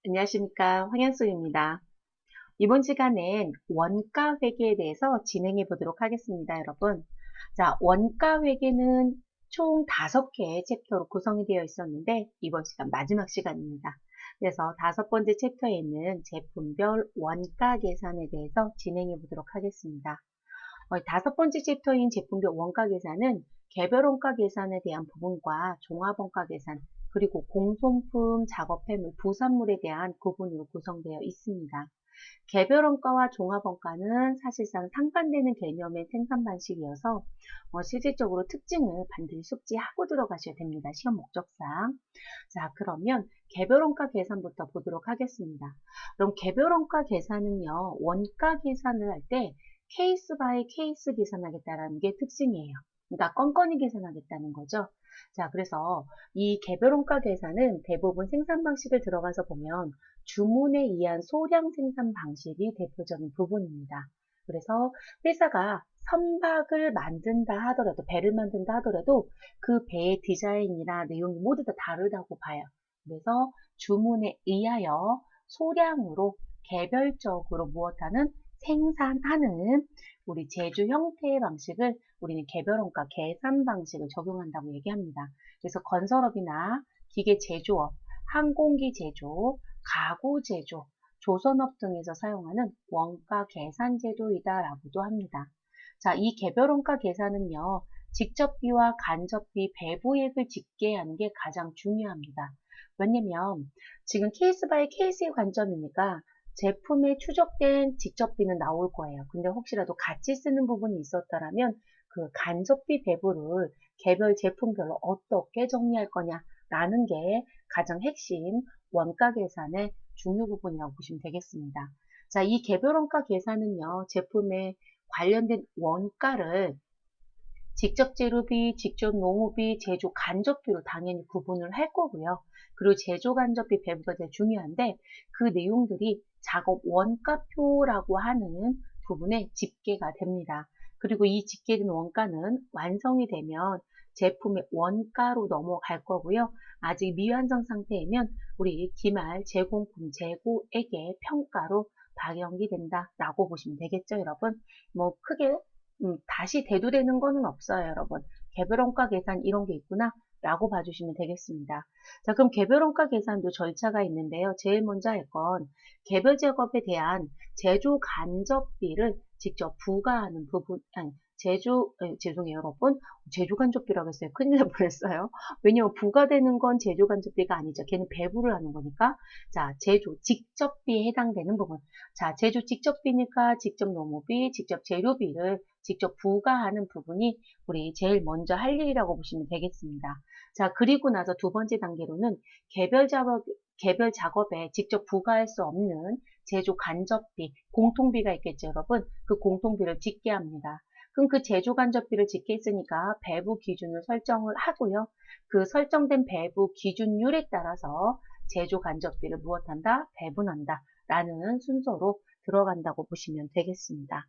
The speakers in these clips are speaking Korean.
안녕하십니까. 황현수입니다. 이번 시간엔 원가 회계에 대해서 진행해 보도록 하겠습니다, 여러분. 자, 원가 회계는 총 5개의 챕터로 구성이 되어 있었는데, 이번 시간 마지막 시간입니다. 그래서 5번째 챕터에 있는 제품별 원가 계산에 대해서 진행해 보도록 하겠습니다. 5번째 챕터인 제품별 원가 계산은 개별 원가 계산에 대한 부분과 종합 원가 계산, 그리고 공손품, 작업폐물, 부산물에 대한 구분으로 구성되어 있습니다. 개별 원가와 종합 원가는 사실상 상반되는 개념의 생산 방식이어서 실질적으로 특징을 반드시 숙지하고 들어가셔야 됩니다. 시험 목적상. 자, 그러면 개별 원가 계산부터 보도록 하겠습니다. 그럼 개별 원가 계산은요, 원가 계산을 할 때 케이스 바이 케이스 계산하겠다라는 게 특징이에요. 그러니까 건건히 계산하겠다는 거죠. 자, 그래서 이 개별 원가 계산은 대부분 생산 방식을 들어가서 보면 주문에 의한 소량 생산 방식이 대표적인 부분입니다. 그래서 회사가 선박을 만든다 하더라도, 배를 만든다 하더라도 그 배의 디자인이나 내용이 모두 다 다르다고 봐요. 그래서 주문에 의하여 소량으로 개별적으로 무엇하는 생산하는 우리 제조 형태의 방식을 우리는 개별원가 계산 방식을 적용한다고 얘기합니다. 그래서 건설업이나 기계 제조업, 항공기 제조, 가구 제조, 조선업 등에서 사용하는 원가 계산 제도이다라고도 합니다. 자, 이 개별원가 계산은요, 직접비와 간접비 배부액을 집계하는 게 가장 중요합니다. 왜냐면 지금 케이스 바이 케이스의 관점이니까 제품에 추적된 직접비는 나올 거예요. 근데 혹시라도 같이 쓰는 부분이 있었다면 그 간접비 배부를 개별 제품별로 어떻게 정리할 거냐라는 게 가장 핵심 원가 계산의 중요 부분이라고 보시면 되겠습니다. 자, 이 개별 원가 계산은요, 제품에 관련된 원가를 직접 재료비, 직접 농업비, 제조 간접비로 당연히 구분을 할 거고요. 그리고 제조 간접비 배부가 되게 중요한데 그 내용들이 작업 원가표라고 하는 부분에 집계가 됩니다. 그리고 이 집계된 원가는 완성이 되면 제품의 원가로 넘어갈 거고요. 아직 미완성 상태이면 우리 기말 제공품 재고액의 평가로 반영이 된다라고 보시면 되겠죠, 여러분. 뭐 크게 다시 대두되는 거는 없어요, 여러분. 개별원가 계산 이런 게 있구나 라고 봐주시면 되겠습니다. 자, 그럼 개별원가 계산도 절차가 있는데요. 제일 먼저 할 건 개별 작업에 대한 제조 간접비를 직접 부과하는 부분, 아니, 죄송해요, 여러분. 제조 간접비라고 했어요. 큰일 날 뻔했어요. 왜냐면 부과되는 건 제조 간접비가 아니죠. 걔는 배부를 하는 거니까. 자, 제조 직접비에 해당되는 부분. 자, 제조 직접비니까 직접 농업비, 직접 재료비를 직접 부과하는 부분이 우리 제일 먼저 할 일이라고 보시면 되겠습니다. 자, 그리고 나서 두 번째 단계로는 개별 작업에 직접 부과할 수 없는 제조 간접비, 공통비가 있겠죠, 여러분. 그 공통비를 집계합니다. 그럼 그 제조 간접비를 집계했으니까 배부 기준을 설정을 하고요. 그 설정된 배부 기준율에 따라서 제조 간접비를 무엇한다? 배분한다. 라는 순서로 들어간다고 보시면 되겠습니다.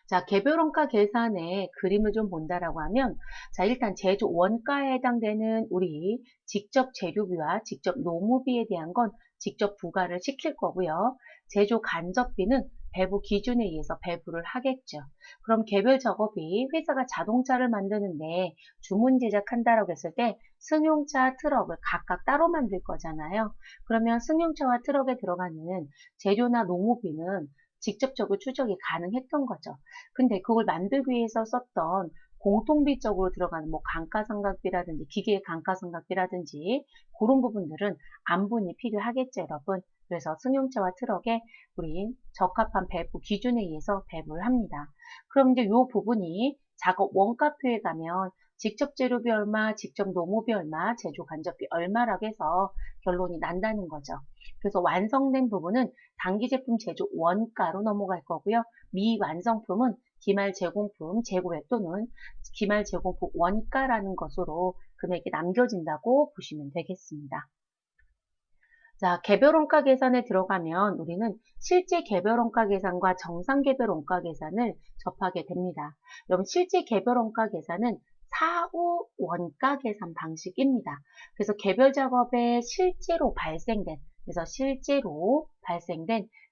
자, 개별원가 계산의 그림을 좀 본다라고 하면, 자, 일단 제조 원가에 해당되는 우리 직접 재료비와 직접 노무비에 대한 건 직접 부과를 시킬 거고요. 제조 간접비는 배부 기준에 의해서 배부를 하겠죠. 그럼 개별 작업이 회사가 자동차를 만드는데 주문 제작한다라고 했을 때 승용차, 트럭을 각각 따로 만들 거잖아요. 그러면 승용차와 트럭에 들어가는 재료나 노무비는 직접적으로 추적이 가능했던 거죠. 근데 그걸 만들기 위해서 썼던 공통비적으로 들어가는 뭐 감가상각비라든지 기계의 감가상각비라든지 그런 부분들은 안분이 필요하겠죠, 여러분. 그래서 승용차와 트럭에 우리 적합한 배부 기준에 의해서 배부를 합니다. 그럼 이제 이 부분이 작업 원가표에 가면 직접 재료비 얼마, 직접 노무비 얼마, 제조 간접비 얼마라고 해서 결론이 난다는 거죠. 그래서 완성된 부분은 단기 제품 제조 원가로 넘어갈 거고요. 미완성품은 기말 제공품 재고액 또는 기말 제공품 원가라는 것으로 금액이 남겨진다고 보시면 되겠습니다. 자, 개별원가 계산에 들어가면 우리는 실제 개별원가 계산과 정상 개별원가 계산을 접하게 됩니다. 여러분, 실제 개별원가 계산은 사후 원가 계산 방식입니다. 그래서 개별 작업에 실제로 발생된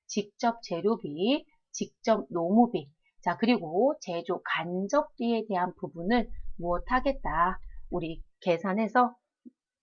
직접 재료비, 직접 노무비, 자, 그리고 제조 간접비에 대한 부분을 무엇하겠다. 우리 계산해서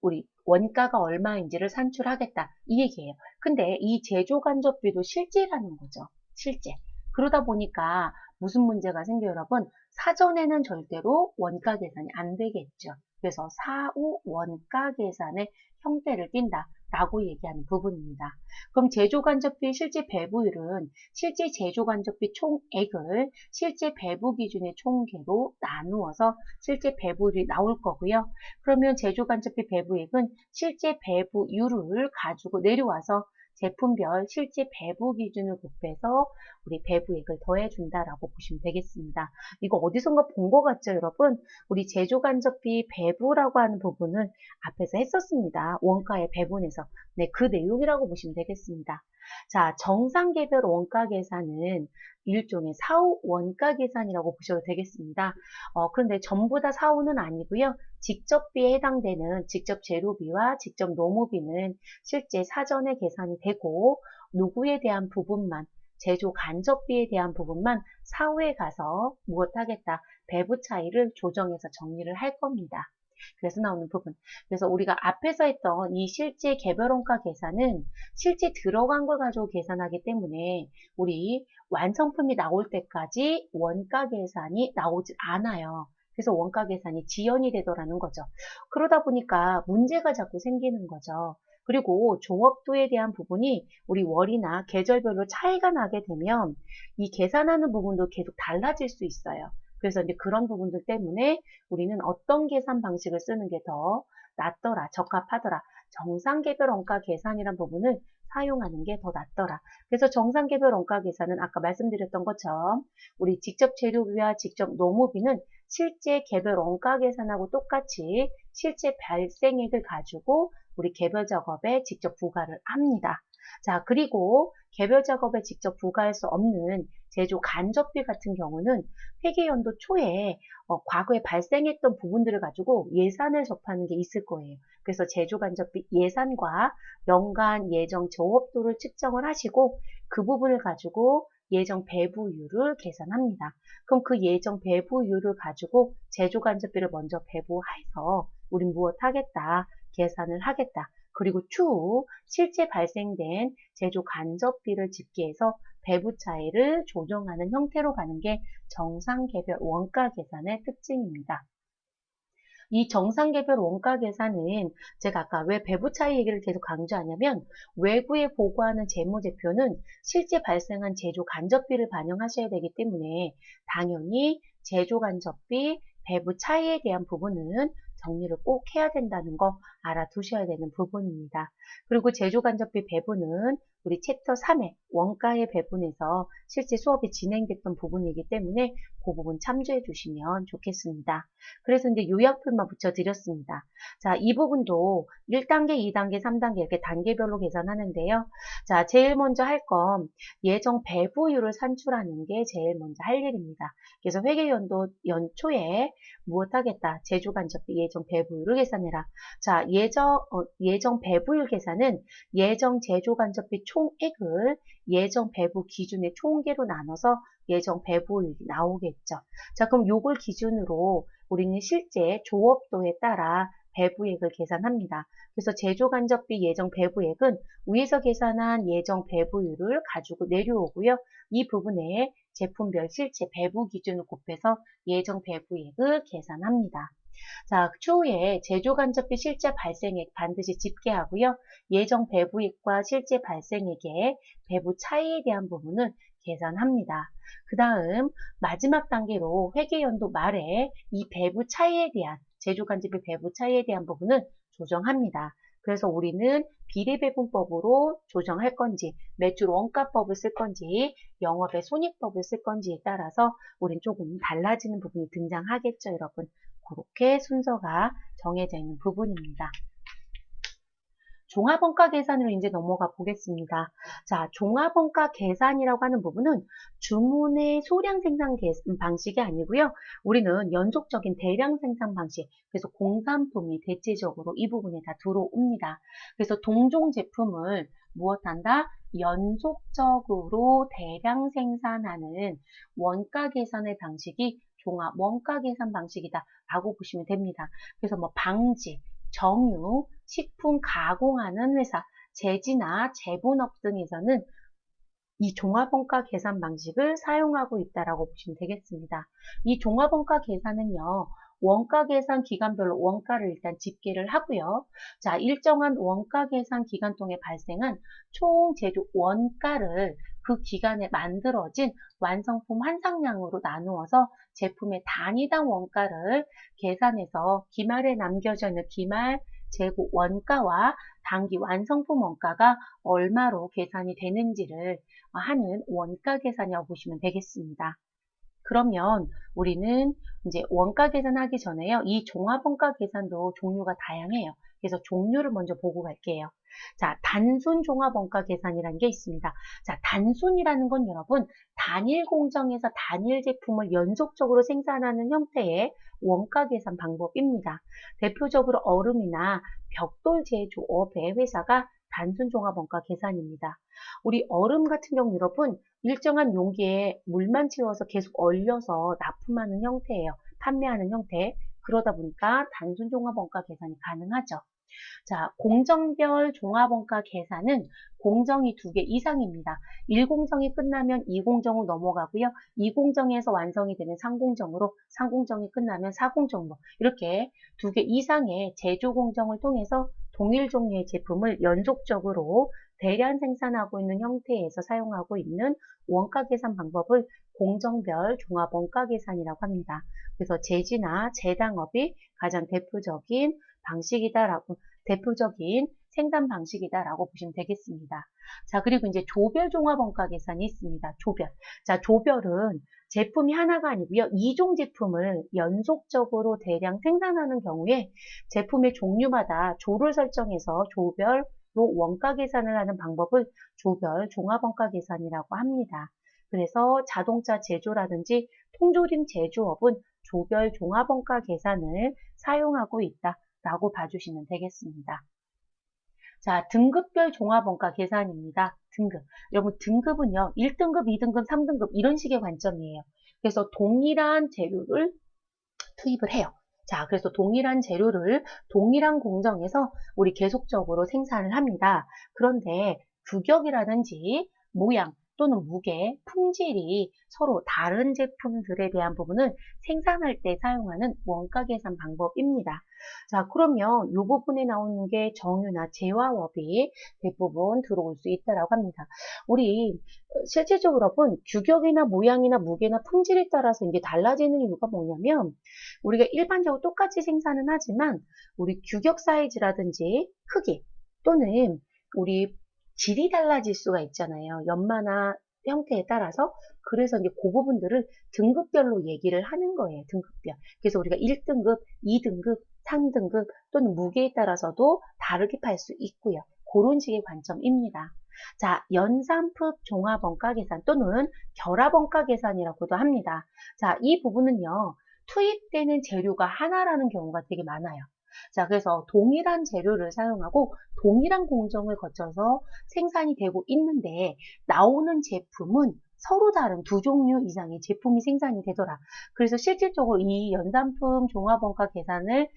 우리 원가가 얼마인지를 산출하겠다. 이 얘기예요. 근데 이 제조 간접비도 실제라는 거죠. 실제. 그러다 보니까 무슨 문제가 생겨요, 여러분? 사전에는 절대로 원가 계산이 안 되겠죠. 그래서 사후 원가 계산의 형태를 띈다라고 얘기하는 부분입니다. 그럼 제조간접비의 실제 배부율은 실제 제조간접비 총액을 실제 배부 기준의 총계로 나누어서 실제 배부율이 나올 거고요. 그러면 제조간접비 배부액은 실제 배부율을 가지고 내려와서 제품별 실제 배부 기준을 곱해서 우리 배부액을 더해준다라고 보시면 되겠습니다. 이거 어디선가 본 것 같죠, 여러분? 우리 제조간접비 배부라고 하는 부분은 앞에서 했었습니다. 원가의 배분에서. 네, 그 내용이라고 보시면 되겠습니다. 자, 정상개별 원가 계산은 일종의 사후 원가 계산이라고 보셔도 되겠습니다. 그런데 전부 다 사후는 아니고요. 직접비에 해당되는 직접 재료비와 직접 노무비는 실제 사전에 계산이 되고 누구에 대한 부분만 제조 간접비에 대한 부분만 사후에 가서 무엇하겠다. 배부 차이를 조정해서 정리를 할 겁니다. 그래서 나오는 부분. 그래서 우리가 앞에서 했던 이 실제 개별원가 계산은 실제 들어간 걸 가지고 계산하기 때문에 우리 완성품이 나올 때까지 원가 계산이 나오지 않아요. 그래서 원가 계산이 지연이 되더라는 거죠. 그러다 보니까 문제가 자꾸 생기는 거죠. 그리고 조업도에 대한 부분이 우리 월이나 계절별로 차이가 나게 되면 이 계산하는 부분도 계속 달라질 수 있어요. 그래서 이제 그런 부분들 때문에 우리는 어떤 계산 방식을 쓰는 게 더 낫더라, 적합하더라. 정상개별 원가 계산이란 부분을 사용하는 게 더 낫더라. 그래서 정상개별 원가 계산은 아까 말씀드렸던 것처럼 우리 직접 재료비와 직접 노무비는 실제 개별 원가 계산하고 똑같이 실제 발생액을 가지고 우리 개별 작업에 직접 부과를 합니다. 자, 그리고 개별 작업에 직접 부과할 수 없는 제조 간접비 같은 경우는 회계연도 초에 과거에 발생했던 부분들을 가지고 예산을 접하는 게 있을 거예요. 그래서 제조 간접비 예산과 연간 예정 조업도를 측정을 하시고 그 부분을 가지고 예정 배부율을 계산합니다. 그럼 그 예정 배부율을 가지고 제조 간접비를 먼저 배부해서 우린 무엇 하겠다? 계산을 하겠다. 그리고 추후 실제 발생된 제조 간접비를 집계해서 배부 차이를 조정하는 형태로 가는 게 정상개별 원가 계산의 특징입니다. 이 정상개별 원가 계산은 제가 아까 왜 배부 차이 얘기를 계속 강조하냐면 외부에 보고하는 재무제표는 실제 발생한 제조 간접비를 반영하셔야 되기 때문에 당연히 제조 간접비, 배부 차이에 대한 부분은 정리를 꼭 해야 된다는 거 알아두셔야 되는 부분입니다. 그리고 제조 간접비 배분은 우리 챕터 3의 원가의 배분에서 실제 수업이 진행됐던 부분이기 때문에 그 부분 참조해 주시면 좋겠습니다. 그래서 이제 요약표만 붙여드렸습니다. 자, 이 부분도 1단계, 2단계, 3단계 이렇게 단계별로 계산하는데요. 자, 제일 먼저 할 건 예정 배부율을 산출하는 게 제일 먼저 할 일입니다. 그래서 회계연도 연초에 무엇하겠다? 제조간접비 예정 배부율을 계산해라. 자, 예정 배부율 계산은 예정 제조간접비 총액을 예정 배부 기준의 총계로 나눠서 예정 배부율이 나오겠죠. 자, 그럼 요걸 기준으로 우리는 실제 조업도에 따라 배부액을 계산합니다. 그래서 제조간접비 예정 배부액은 위에서 계산한 예정 배부율을 가지고 내려오고요. 이 부분에 제품별 실제 배부 기준을 곱해서 예정 배부액을 계산합니다. 자, 추후에 제조간접비 실제 발생액 반드시 집계하고요. 예정 배부액과 실제 발생액의 배부 차이에 대한 부분은 계산합니다. 그 다음 마지막 단계로 회계연도 말에 이 배부 차이에 대한 제조간접비 배부 차이에 대한 부분은 조정합니다. 그래서 우리는 비례배분법으로 조정할 건지 매출 원가법을 쓸 건지 영업의 손익법을 쓸 건지에 따라서 우린 조금 달라지는 부분이 등장하겠죠, 여러분. 그렇게 순서가 정해져 있는 부분입니다. 종합원가 계산으로 이제 넘어가 보겠습니다. 자, 종합원가 계산이라고 하는 부분은 주문의 소량 생산 방식이 아니고요. 우리는 연속적인 대량 생산 방식, 그래서 공산품이 대체적으로 이 부분에 다 들어옵니다. 그래서 동종 제품을 무엇한다? 연속적으로 대량 생산하는 원가 계산의 방식이 종합 원가 계산 방식이다 라고 보시면 됩니다. 그래서 뭐 방지, 정유, 식품 가공하는 회사, 제지나 제분업 등에서는 이 종합원가 계산 방식을 사용하고 있다라고 보시면 되겠습니다. 이 종합원가 계산은요, 원가 계산 기간별로 원가를 일단 집계를 하고요. 자, 일정한 원가 계산 기간 동안 발생한 총 제조 원가를 그 기간에 만들어진 완성품 한상량으로 나누어서 제품의 단위당 원가를 계산해서 기말에 남겨져 있는 기말 재고 원가와 단기 완성품 원가가 얼마로 계산이 되는지를 하는 원가 계산이라고 보시면 되겠습니다. 그러면 우리는 이제 원가 계산하기 전에요. 이 종합원가 계산도 종류가 다양해요. 그래서 종류를 먼저 보고 갈게요. 자, 단순 종합원가 계산이라는 게 있습니다. 자, 단순이라는 건 여러분, 단일 공정에서 단일 제품을 연속적으로 생산하는 형태의 원가 계산 방법입니다. 대표적으로 얼음이나 벽돌 제조업의 회사가 단순 종합원가 계산입니다. 우리 얼음 같은 경우 여러분, 일정한 용기에 물만 채워서 계속 얼려서 납품하는 형태예요. 판매하는 형태. 그러다 보니까 단순 종합원가 계산이 가능하죠. 자, 공정별 종합원가 계산은 공정이 2개 이상입니다. 1공정이 끝나면 2공정으로 넘어가고요. 2공정에서 완성이 되면 3공정으로, 3공정이 끝나면 4공정으로 이렇게 2개 이상의 제조 공정을 통해서 동일 종류의 제품을 연속적으로 대량 생산하고 있는 형태에서 사용하고 있는 원가 계산 방법을 공정별 종합원가 계산이라고 합니다. 그래서 제지나 제당업이 가장 대표적인 방식이다라고, 대표적인 생산 방식이다라고 보시면 되겠습니다. 자, 그리고 이제 조별 종합원가 계산이 있습니다. 조별. 자, 조별은 제품이 하나가 아니고요. 2종 제품을 연속적으로 대량 생산하는 경우에 제품의 종류마다 조를 설정해서 조별로 원가 계산을 하는 방법을 조별 종합원가 계산이라고 합니다. 그래서 자동차 제조라든지 통조림 제조업은 조별 종합원가 계산을 사용하고 있다라고 봐주시면 되겠습니다. 자, 등급별 종합원가 계산입니다. 등급. 여러분, 등급은요, 1등급, 2등급, 3등급 이런 식의 관점이에요. 그래서 동일한 재료를 투입을 해요. 자, 그래서 동일한 재료를 동일한 공정에서 우리 계속적으로 생산을 합니다. 그런데 규격이라든지 모양 또는 무게, 품질이 서로 다른 제품들에 대한 부분을 생산할 때 사용하는 원가 계산 방법입니다. 자, 그러면 이 부분에 나오는 게 정유나 제화업이 대부분 들어올 수 있다고 합니다. 우리 실질적으로 본 규격이나 모양이나 무게나 품질에 따라서 이게 달라지는 이유가 뭐냐면 우리가 일반적으로 똑같이 생산은 하지만 우리 규격 사이즈라든지 크기 또는 우리 질이 달라질 수가 있잖아요. 연마나 형태에 따라서. 그래서 이제 그 부분들을 등급별로 얘기를 하는 거예요. 등급별. 그래서 우리가 1등급, 2등급, 3등급 또는 무게에 따라서도 다르게 팔 수 있고요. 그런 식의 관점입니다. 자, 연산품 종합원가 계산 또는 결합원가 계산이라고도 합니다. 자, 이 부분은요. 투입되는 재료가 하나라는 경우가 되게 많아요. 자, 그래서 동일한 재료를 사용하고 동일한 공정을 거쳐서 생산이 되고 있는데 나오는 제품은 서로 다른 2종류 이상의 제품이 생산이 되더라. 그래서 실질적으로 이 연산품 종합원가 계산을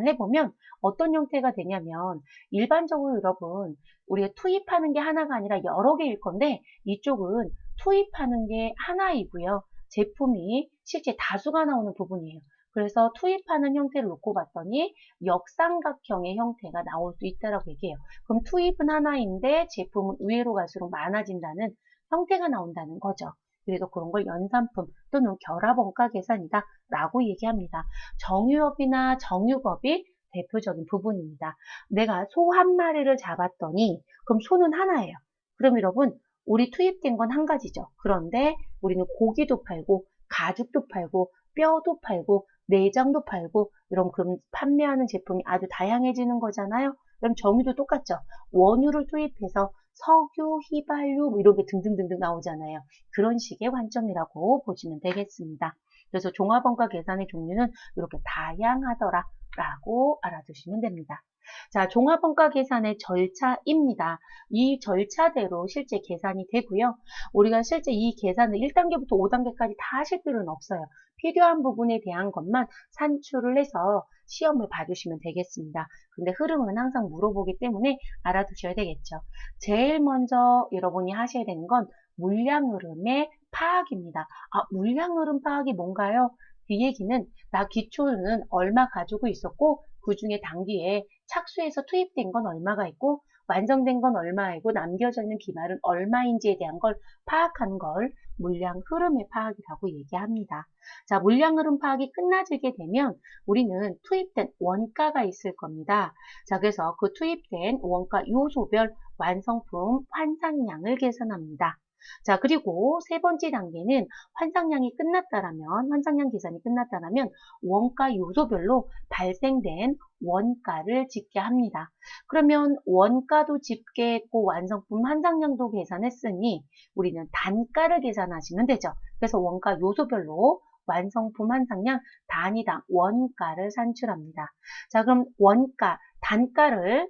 해보면 어떤 형태가 되냐면 일반적으로 여러분 우리가 투입하는 게 하나가 아니라 여러 개일 건데 이쪽은 투입하는 게 하나이고요. 제품이 실제 다수가 나오는 부분이에요. 그래서 투입하는 형태를 놓고 봤더니 역삼각형의 형태가 나올 수 있다라고 얘기해요. 그럼 투입은 하나인데 제품은 위로 갈수록 많아진다는 형태가 나온다는 거죠. 그래서 그런 걸 연산품 또는 결합원가 계산이다 라고 얘기합니다. 정유업이나 정육업이 대표적인 부분입니다. 내가 소 한 마리를 잡았더니 그럼 소는 하나예요. 그럼 여러분 우리 투입된 건 한 가지죠. 그런데 우리는 고기도 팔고 가죽도 팔고 뼈도 팔고 내장도 팔고 이런 그럼 판매하는 제품이 아주 다양해지는 거잖아요. 그럼 정유도 똑같죠. 원유를 투입해서 석유, 휘발유 뭐 이런 게 등등등등 나오잖아요. 그런 식의 관점이라고 보시면 되겠습니다. 그래서 종합원가 계산의 종류는 이렇게 다양하더라 라고 알아두시면 됩니다. 자, 종합원가 계산의 절차입니다. 이 절차대로 실제 계산이 되고요. 우리가 실제 이 계산을 1단계부터 5단계까지 다 하실 필요는 없어요. 필요한 부분에 대한 것만 산출을 해서 시험을 봐주시면 되겠습니다. 근데 흐름은 항상 물어보기 때문에 알아두셔야 되겠죠. 제일 먼저 여러분이 하셔야 되는 건 물량 흐름의 파악입니다. 아, 물량 흐름 파악이 뭔가요? 그 얘기는 나 기초는 얼마 가지고 있었고 그 중에 단기에 착수해서 투입된 건 얼마가 있고 완성된 건 얼마이고 남겨져 있는 기말은 얼마인지에 대한 걸 파악하는 걸 물량 흐름의 파악이라고 얘기합니다. 자, 물량 흐름 파악이 끝나지게 되면 우리는 투입된 원가가 있을 겁니다. 자, 그래서 그 투입된 원가 요소별 완성품 환상량을 계산합니다. 자, 그리고 세 번째 단계는 환상량 계산이 끝났다라면 원가 요소별로 발생된 원가를 집계 합니다. 그러면 원가도 집계했고 완성품 환상량도 계산했으니 우리는 단가를 계산하시면 되죠. 그래서 원가 요소별로 완성품 환상량 단위당 원가를 산출합니다. 자, 그럼 단가를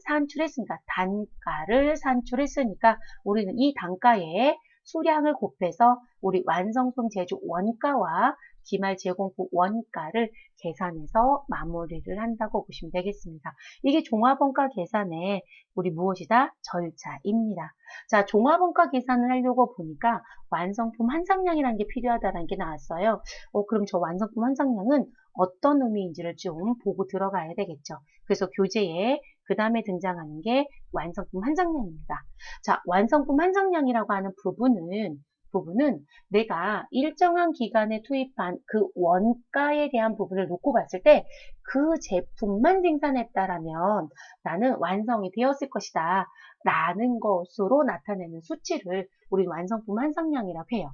산출했으니까 우리는 이 단가에 수량을 곱해서 우리 완성품 제조 원가와 기말 제공품 원가를 계산해서 마무리를 한다고 보시면 되겠습니다. 이게 종합원가 계산의 우리 무엇이다? 절차입니다. 자, 종합원가 계산을 하려고 보니까 완성품 환상량이라는 게 필요하다는 게 나왔어요. 그럼 저 완성품 환상량은 어떤 의미인지를 좀 보고 들어가야 되겠죠. 그래서 교재에 그 다음에 등장하는 게 완성품 환상량입니다. 자, 완성품 환상량이라고 하는 부분은 내가 일정한 기간에 투입한 그 원가에 대한 부분을 놓고 봤을 때 그 제품만 생산했다라면 나는 완성이 되었을 것이다 라는 것으로 나타내는 수치를 우리 완성품 환상량이라고 해요.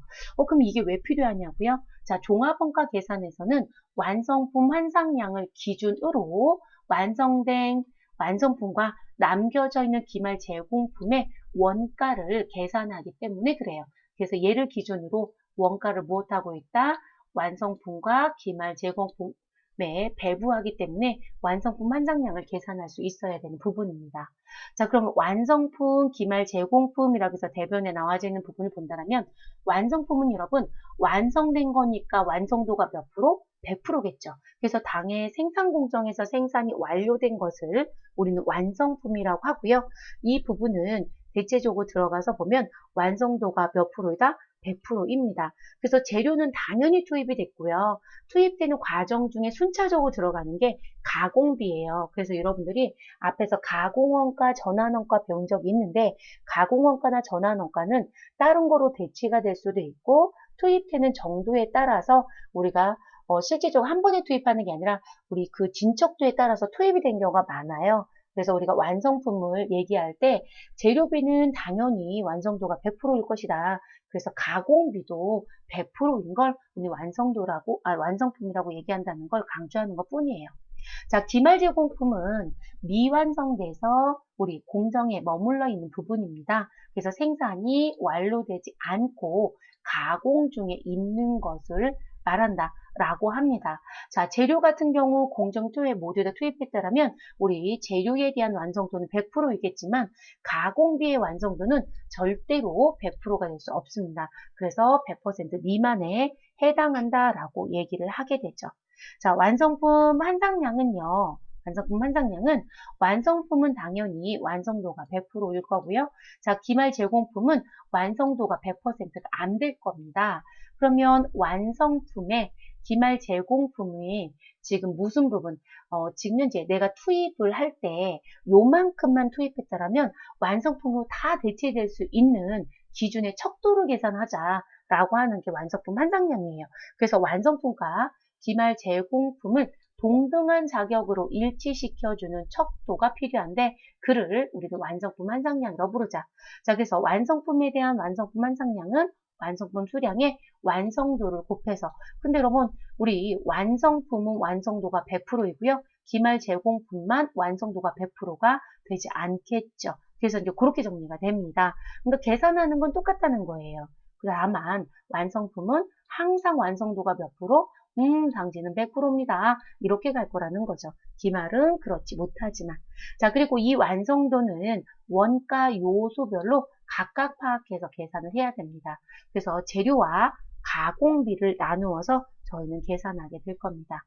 그럼 이게 왜 필요하냐고요? 자, 종합원가 계산에서는 완성품 환상량을 기준으로 완성된 완성품과 남겨져 있는 기말 제공품의 원가를 계산하기 때문에 그래요. 그래서 얘를 기준으로 원가를 무엇하고 있다? 완성품과 기말 제공품에 배부하기 때문에 완성품 환상량을 계산할 수 있어야 되는 부분입니다. 자, 그럼 완성품, 기말 제공품이라고 해서 대변에 나와져 있는 부분을 본다면 완성품은 여러분 완성된 거니까 완성도가 몇 프로? 100%겠죠. 그래서 당해 생산 공정에서 생산이 완료된 것을 우리는 완성품이라고 하고요. 이 부분은 대체적으로 들어가서 보면 완성도가 몇 프로이다? 100%입니다. 그래서 재료는 당연히 투입이 됐고요. 투입되는 과정 중에 순차적으로 들어가는 게 가공비예요. 그래서 여러분들이 앞에서 가공원가, 전환원가 배운 적이 있는데 가공원가나 전환원가는 다른 거로 대치가 될 수도 있고 투입되는 정도에 따라서 우리가 실질적으로 한 번에 투입하는 게 아니라 우리 그 진척도에 따라서 투입이 된 경우가 많아요. 그래서 우리가 완성품을 얘기할 때 재료비는 당연히 완성도가 100%일 것이다. 그래서 가공비도 100%인 걸 우리 완성품이라고 얘기한다는 걸 강조하는 것 뿐이에요. 자, 기말 제공품은 미완성돼서 우리 공정에 머물러 있는 부분입니다. 그래서 생산이 완료되지 않고 가공 중에 있는 것을 말한다 라고 합니다. 자, 재료 같은 경우 공정2에 모두 다 투입했다면 우리 재료에 대한 완성도는 100%이겠지만 가공비의 완성도는 절대로 100%가 될 수 없습니다. 그래서 100% 미만에 해당한다라고 얘기를 하게 되죠. 자, 완성품 환상량은 완성품은 당연히 완성도가 100%일 거고요. 자, 기말 제공품은 완성도가 100%가 안 될 겁니다. 그러면 완성품의 기말 제공품이 지금 무슨 부분, 지금 현재 내가 투입을 할 때 요만큼만 투입했다라면 완성품으로 다 대체될 수 있는 기준의 척도를 계산하자라고 하는 게 완성품 환상량이에요. 그래서 완성품과 기말 제공품을 동등한 자격으로 일치시켜주는 척도가 필요한데 그를 우리는 완성품 환상량이라고 부르자. 자, 그래서 완성품에 대한 완성품 환상량은 완성품 수량의 완성도를 곱해서 근데 여러분 우리 완성품은 완성도가 100%이고요. 기말 제공품만 완성도가 100%가 되지 않겠죠. 그래서 이제 그렇게 정리가 됩니다. 그러니까 계산하는 건 똑같다는 거예요. 다만 완성품은 항상 완성도가 몇 프로? 당지는 100%입니다. 이렇게 갈 거라는 거죠. 기말은 그렇지 못하지만. 자, 그리고 이 완성도는 원가 요소별로 각각 파악해서 계산을 해야 됩니다. 그래서 재료와 가공비를 나누어서 저희는 계산하게 될 겁니다.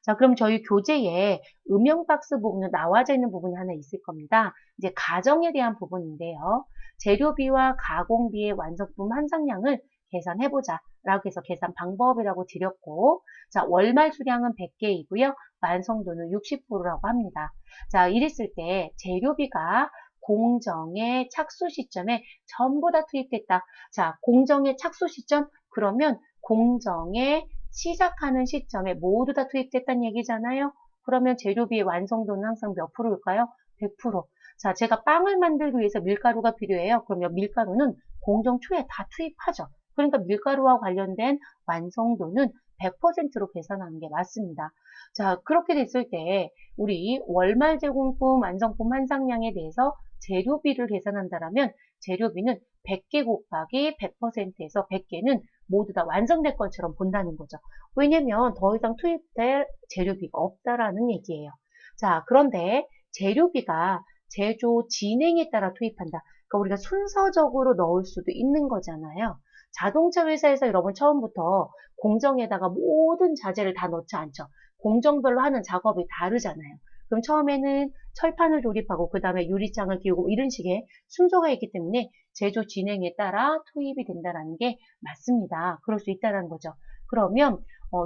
자, 그럼 저희 교재에 음영 박스 부분은 나와져 있는 부분이 하나 있을 겁니다. 이제 가정에 대한 부분인데요. 재료비와 가공비의 완성품 한상량을 계산해보자 라고 해서 계산 방법이라고 드렸고, 자, 월말 수량은 100개이고요. 완성도는 60%라고 합니다. 자, 이랬을 때 재료비가 공정의 착수 시점에 전부 다 투입됐다. 자, 공정의 착수 시점? 그러면 공정의 시작하는 시점에 모두 다 투입됐다는 얘기잖아요. 그러면 재료비의 완성도는 항상 몇 프로일까요? 100%. 자, 제가 빵을 만들기 위해서 밀가루가 필요해요. 그러면 밀가루는 공정 초에 다 투입하죠. 그러니까 밀가루와 관련된 완성도는 100%로 계산하는 게 맞습니다. 자, 그렇게 됐을 때 우리 월말 제공품 완성품 한상량에 대해서 재료비를 계산한다면 재료비는 100개 곱하기 100%에서 100개는 모두 다 완성될 것처럼 본다는 거죠. 왜냐면 더 이상 투입될 재료비가 없다라는 얘기예요. 자, 그런데 재료비가 제조 진행에 따라 투입한다. 그러니까 우리가 순서적으로 넣을 수도 있는 거잖아요. 자동차 회사에서 여러분 처음부터 공정에다가 모든 자재를 다 넣지 않죠. 공정별로 하는 작업이 다르잖아요. 그럼 처음에는 철판을 조립하고 그 다음에 유리창을 끼우고 이런 식의 순서가 있기 때문에 제조 진행에 따라 투입이 된다는 게 맞습니다. 그럴 수 있다는 거죠. 그러면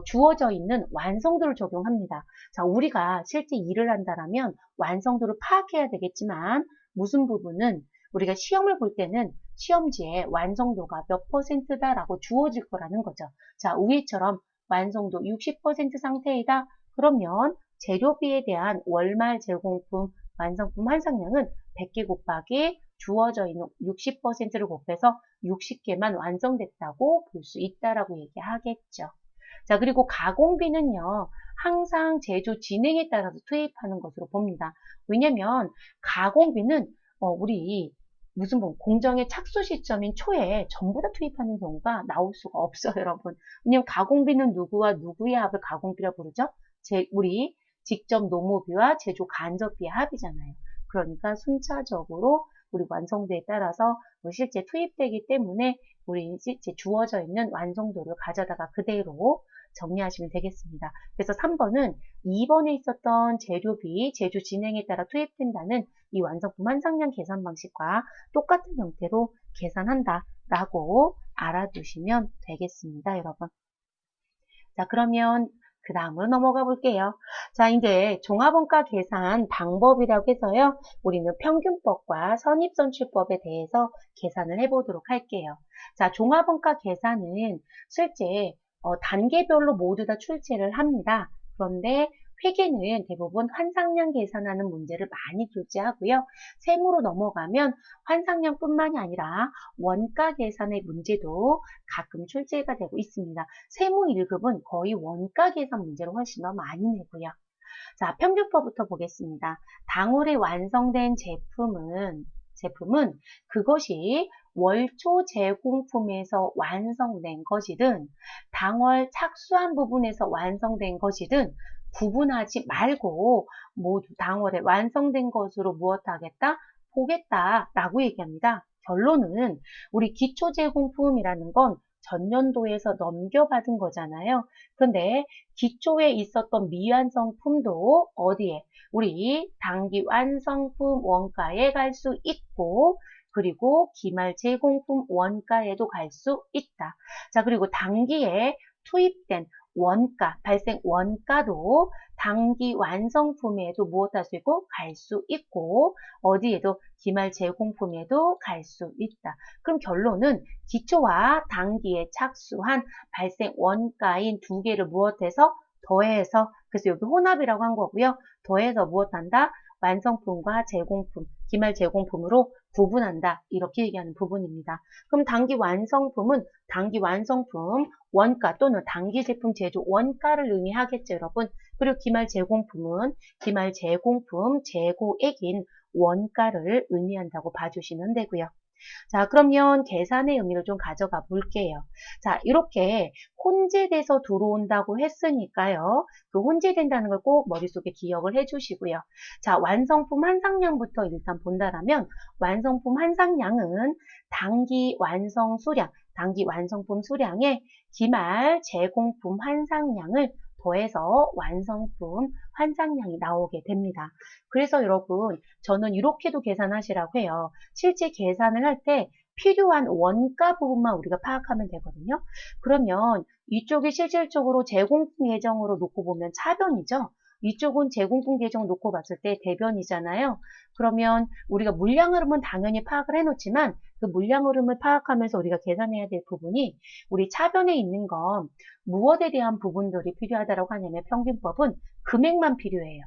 주어져 있는 완성도를 적용합니다. 자, 우리가 실제 일을 한다면 완성도를 파악해야 되겠지만 무슨 부분은 우리가 시험을 볼 때는 시험지에 완성도가 몇 %다라고 주어질 거라는 거죠. 자, 위에처럼 완성도 60% 상태이다. 그러면 재료비에 대한 월말 제공품 완성품 한상량은 100개 곱하기 주어져 있는 60%를 곱해서 60개만 완성됐다고 볼 수 있다라고 얘기하겠죠. 자, 그리고 가공비는요, 항상 제조 진행에 따라서 투입하는 것으로 봅니다. 왜냐면 가공비는 우리 무슨 공정의 착수 시점인 초에 전부 다 투입하는 경우가 나올 수가 없어요, 여러분. 왜냐면 가공비는 누구와 누구의 합을 가공비라고 부르죠? 우리 직접 노무비와 제조 간접비의 합이잖아요. 그러니까 순차적으로 우리 완성도에 따라서 실제 투입되기 때문에 우리 실제 주어져 있는 완성도를 가져다가 그대로 정리하시면 되겠습니다. 그래서 3번은 2번에 있었던 재료비, 제조 진행에 따라 투입된다는 이 완성품 한상량 계산 방식과 똑같은 형태로 계산한다 라고 알아두시면 되겠습니다, 여러분. 자, 그러면 그 다음으로 넘어가 볼게요. 자, 이제 종합원가 계산 방법이라고 해서요. 우리는 평균법과 선입선출법에 대해서 계산을 해보도록 할게요. 자, 종합원가 계산은 실제 단계별로 모두 다 출제를 합니다. 그런데 회계는 대부분 환상량 계산하는 문제를 많이 출제하고요. 세무로 넘어가면 환상량뿐만이 아니라 원가 계산의 문제도 가끔 출제가 되고 있습니다. 세무 1급은 거의 원가 계산 문제를 훨씬 더 많이 내고요. 자, 평균법부터 보겠습니다. 당월에 완성된 제품은 그것이 월초 제공품에서 완성된 것이든 당월 착수한 부분에서 완성된 것이든 구분하지 말고 모두 당월에 완성된 것으로 무엇하겠다? 보겠다라고 얘기합니다. 결론은 우리 기초제공품이라는 건 전년도에서 넘겨받은 거잖아요. 그런데 기초에 있었던 미완성품도 어디에? 우리 단기 완성품 원가에 갈 수 있고 그리고 기말 제공품 원가에도 갈 수 있다. 자, 그리고 단기에 투입된 원가, 발생 원가도 단기 완성품에도 무엇할 수 있고 갈 수 있고 어디에도 기말 제공품에도 갈 수 있다. 그럼 결론은 기초와 단기에 착수한 발생 원가인 두 개를 무엇해서 더해서 그래서 여기 혼합이라고 한 거고요. 더해서 무엇한다? 완성품과 제공품, 기말 제공품으로 구분한다. 이렇게 얘기하는 부분입니다. 그럼 단기 완성품은 단기 완성품 원가 또는 단기 제품 제조 원가를 의미하겠죠, 여러분. 그리고 기말 제공품은 기말 제공품 재고액인 원가를 의미한다고 봐주시면 되고요. 자, 그러면 계산의 의미를 좀 가져가 볼게요. 자, 이렇게 혼재돼서 들어온다고 했으니까요. 그 혼재된다는 걸 꼭 머릿속에 기억을 해주시고요. 자, 완성품 한상량부터 일단 본다라면 완성품 한상량은 당기 완성 수량, 당기 완성품 수량에 기말 제공품 한상량을 더해서 완성품 환상량이 나오게 됩니다. 그래서 여러분, 저는 이렇게도 계산하시라고 해요. 실제 계산을 할 때 필요한 원가 부분만 우리가 파악하면 되거든요. 그러면 이쪽이 실질적으로 제공품 계정으로 놓고 보면 차변이죠. 이쪽은 제공품 계정 놓고 봤을 때 대변이잖아요. 그러면 우리가 물량 흐름은 당연히 파악을 해놓지만 그 물량 흐름을 파악하면서 우리가 계산해야 될 부분이 우리 차변에 있는 건 무엇에 대한 부분들이 필요하다고 하냐면 평균법은 금액만 필요해요.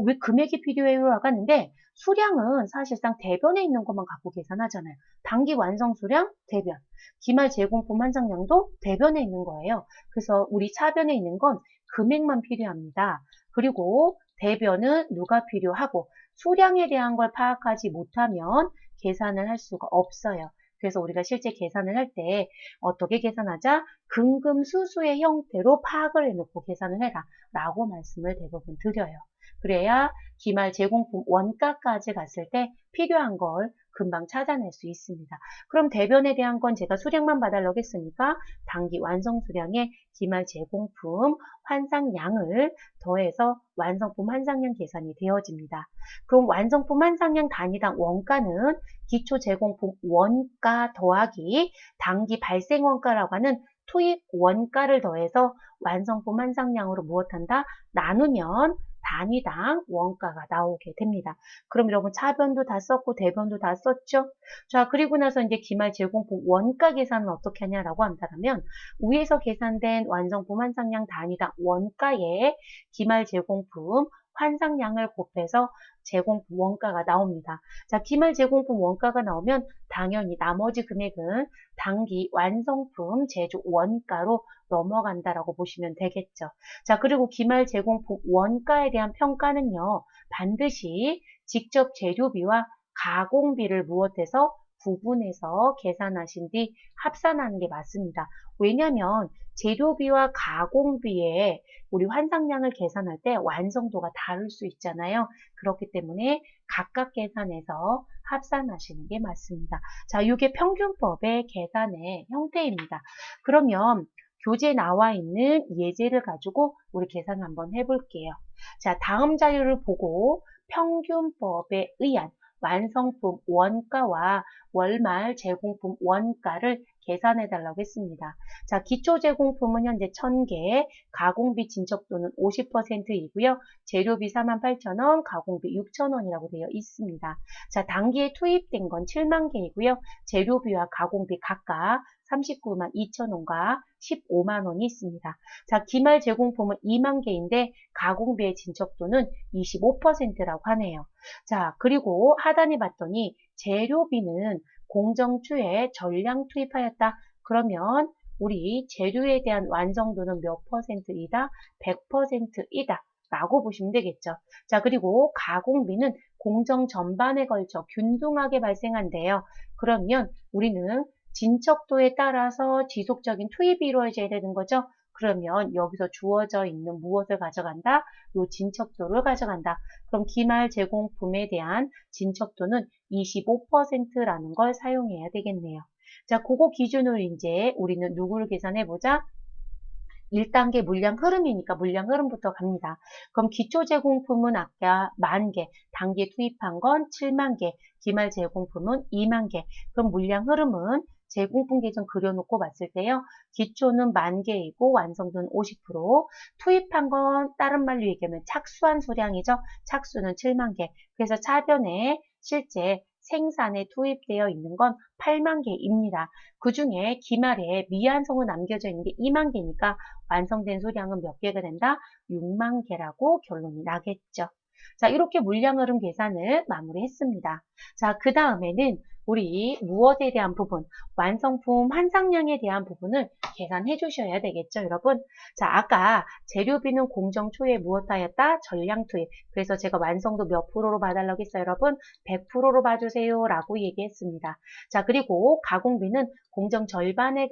왜 금액이 필요해요? 하는데 수량은 사실상 대변에 있는 것만 갖고 계산하잖아요. 단기 완성 수량, 대변. 기말 제공품 한상량도 대변에 있는 거예요. 그래서 우리 차변에 있는 건 금액만 필요합니다. 그리고 대변은 누가 필요하고 수량에 대한 걸 파악하지 못하면 계산을 할 수가 없어요. 그래서 우리가 실제 계산을 할 때 어떻게 계산하자? 근금수수의 형태로 파악을 해놓고 계산을 해라 라고 말씀을 대부분 드려요. 그래야 기말 제공품 원가까지 갔을 때 필요한 걸 금방 찾아낼 수 있습니다. 그럼 대변에 대한 건 제가 수량만 봐달라고 했으니까 단기 완성 수량에 기말 제공품 환상량을 더해서 완성품 환상량 계산이 되어집니다. 그럼 완성품 환상량 단위당 원가는 기초 제공품 원가 더하기 단기 발생 원가라고 하는 투입 원가를 더해서 완성품 환상량으로 무엇한다? 나누면 단위당 원가가 나오게 됩니다. 그럼 여러분 차변도 다 썼고 대변도 다 썼죠? 자, 그리고 나서 이제 기말 제공품 원가 계산은 어떻게 하냐라고 한다면 위에서 계산된 완성품 환상량 단위당 원가에 기말 제공품 환상량을 곱해서 제공품 원가가 나옵니다. 자, 기말 제공품 원가가 나오면 당연히 나머지 금액은 단기 완성품 제조 원가로 넘어간다라고 보시면 되겠죠. 자, 그리고 기말 제공품 원가에 대한 평가는요, 반드시 직접 재료비와 가공비를 무엇해서 구분해서 계산하신 뒤 합산하는 게 맞습니다. 왜냐하면 재료비와 가공비에 우리 환상량을 계산할 때 완성도가 다를 수 있잖아요. 그렇기 때문에 각각 계산해서 합산하시는 게 맞습니다. 자, 이게 평균법의 계산의 형태입니다. 그러면 교재에 나와 있는 예제를 가지고 우리 계산 한번 해볼게요. 자, 다음 자료를 보고 평균법에 의한 완성품 원가와 월말 제공품 원가를 계산해 달라고 했습니다. 자, 기초 제공품은 현재 1000개, 가공비 진척도는 50%이고요. 재료비 48,000원, 가공비 6,000원이라고 되어 있습니다. 자, 단기에 투입된 건 7만 개이고요. 재료비와 가공비 각각 39만 2천원과 15만 원이 있습니다. 자, 기말 제공품은 2만 개인데 가공비의 진척도는 25%라고 하네요. 자, 그리고 하단에 봤더니 재료비는 공정추에 전량 투입하였다. 그러면 우리 재료에 대한 완성도는 몇 %이다? 100%이다. 라고 보시면 되겠죠. 자, 그리고 가공비는 공정 전반에 걸쳐 균등하게 발생한대요. 그러면 우리는 진척도에 따라서 지속적인 투입이 이루어져야 되는 거죠. 그러면 여기서 주어져 있는 무엇을 가져간다? 요 진척도를 가져간다. 그럼 기말 제공품에 대한 진척도는 25%라는 걸 사용해야 되겠네요. 자, 그거 기준으로 이제 우리는 누구를 계산해보자? 1단계 물량 흐름이니까 물량 흐름부터 갑니다. 그럼 기초 제공품은 아까 10,000개, 단기에 투입한 건 70,000개, 기말 제공품은 20,000개. 그럼 물량 흐름은 제공품 계정 그려놓고 봤을 때요. 기초는 10,000개이고 완성도는 50%, 투입한 건 다른 말로 얘기하면 착수한 수량이죠. 착수는 70,000개. 그래서 차변에 실제 생산에 투입되어 있는 건 8만 개입니다. 그 중에 기말에 미완성으로 남겨져 있는 게 2만 개니까 완성된 수량은 몇 개가 된다? 6만 개라고 결론이 나겠죠. 자, 이렇게 물량 흐름 계산을 마무리했습니다. 자, 그 다음에는 우리 무엇에 대한 부분, 완성품 환상량에 대한 부분을 계산해 주셔야 되겠죠, 여러분? 자, 아까 재료비는 공정 초에 무엇하였다? 전량 투입. 그래서 제가 완성도 몇 프로로 봐달라고 했어요, 여러분? 100%로 봐주세요 라고 얘기했습니다. 자, 그리고 가공비는 공정 전반에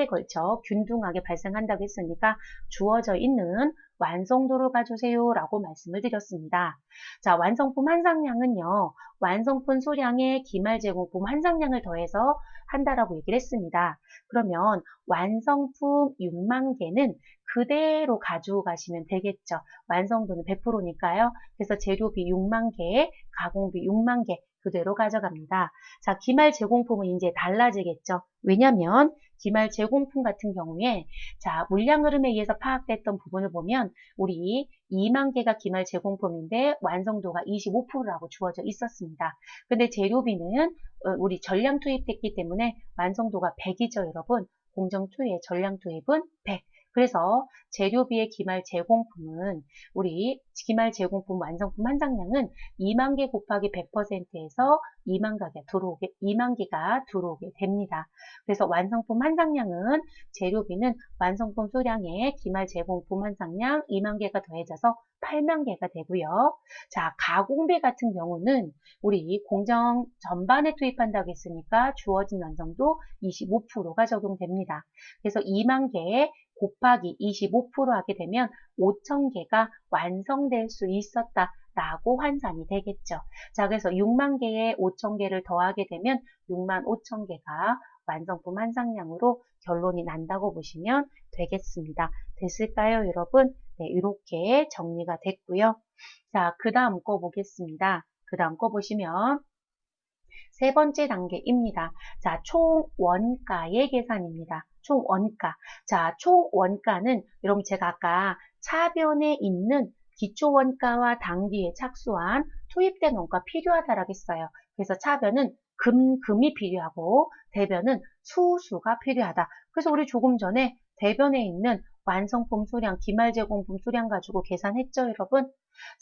걸쳐 균등하게 발생한다고 했으니까 주어져 있는 완성도를 봐주세요 라고 말씀을 드렸습니다. 자, 완성품 환상량은요, 완성품 수량에 기말 제공품 환상량을 더해서 한다라고 얘기를 했습니다. 그러면 완성품 6만 개는 그대로 가지고 가시면 되겠죠. 완성도는 100%니까요. 그래서 재료비 6만 개, 가공비 6만 개 그대로 가져갑니다. 자, 기말 제공품은 이제 달라지겠죠. 왜냐면 기말 제공품 같은 경우에 자, 물량 흐름에 의해서 파악됐던 부분을 보면 우리 2만 개가 기말 제공품인데 완성도가 25%라고 주어져 있었습니다. 근데 재료비는 우리 전량 투입됐기 때문에 완성도가 100이죠, 여러분. 공정 초의 전량 투입은 100. 그래서 재료비의 기말 제공품은 우리 기말 제공품 완성품 환상량은 2만 개 곱하기 100%에서 2만 개가 들어오게 됩니다. 그래서 완성품 환상량은 재료비는 완성품 수량에 기말 제공품 환상량 2만 개가 더해져서 8만 개가 되고요. 자, 가공비 같은 경우는 우리 공정 전반에 투입한다고 했으니까 주어진 완성도 25%가 적용됩니다. 그래서 2만 개 곱하기 25% 하게 되면 5천 개가 완성될 수 있었다. 라고 환산이 되겠죠. 자, 그래서 6만 개에 5천 개를 더하게 되면 6만 5천 개가 완성품 환상량으로 결론이 난다고 보시면 되겠습니다. 됐을까요, 여러분? 네, 이렇게 정리가 됐고요. 자, 그 다음 거 보겠습니다. 그 다음 거 보시면 세 번째 단계입니다. 자, 총 원가의 계산입니다. 총 원가. 자, 총 원가는 여러분 제가 아까 차변에 있는 기초 원가와 단기에 착수한 투입된 원가 필요하다라고 했어요. 그래서 차변은 금이 필요하고 대변은 수가 필요하다. 그래서 우리 조금 전에 대변에 있는 완성품 수량, 기말 제공품 수량 가지고 계산했죠, 여러분?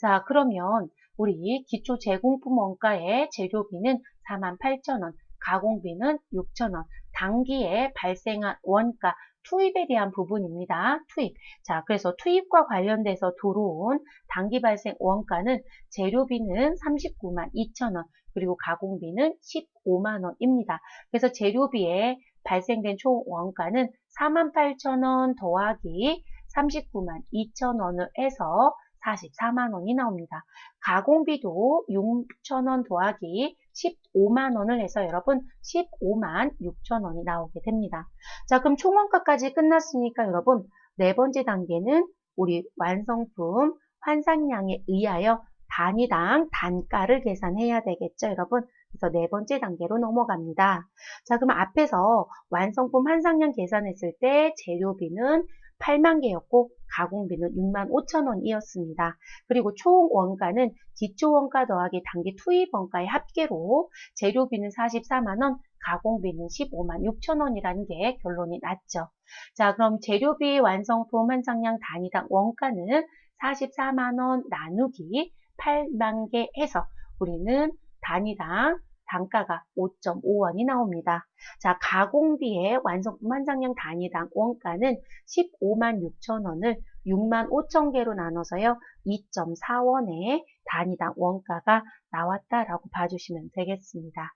자, 그러면 우리 기초 제공품 원가의 재료비는 48,000원, 가공비는 6,000원, 단기에 발생한 원가, 투입에 대한 부분입니다. 투입. 자, 그래서 투입과 관련돼서 들어온 단기 발생 원가는 재료비는 39만 2천원, 그리고 가공비는 15만 원입니다. 그래서 재료비에 발생된 총 원가는 48,000원 더하기 39만 2천원을 해서 44만 원이 나옵니다. 가공비도 6,000원 더하기 15만 원을 해서 여러분 15만 6천 원이 나오게 됩니다. 자, 그럼 총원가까지 끝났으니까 여러분 네 번째 단계는 우리 완성품 환산량에 의하여 단위당 단가를 계산해야 되겠죠, 여러분? 그래서 네 번째 단계로 넘어갑니다. 자, 그럼 앞에서 완성품 환상량 계산했을 때 재료비는 8만 개였고 가공비는 6만 5천 원이었습니다. 그리고 총 원가는 기초 원가 더하기 단기 투입 원가의 합계로 재료비는 44만 원, 가공비는 15만 6천 원이라는 게 결론이 났죠. 자, 그럼 재료비 완성품 환상량 단위당 원가는 44만 원 나누기 8만 개 해서 우리는 단위당 단가가 5.5원이 나옵니다. 자, 가공비의 완성품 환상량 단위당 원가는 15만 6천 원을 6만 5천 개로 나눠서요. 2.4원의 단위당 원가가 나왔다라고 봐주시면 되겠습니다.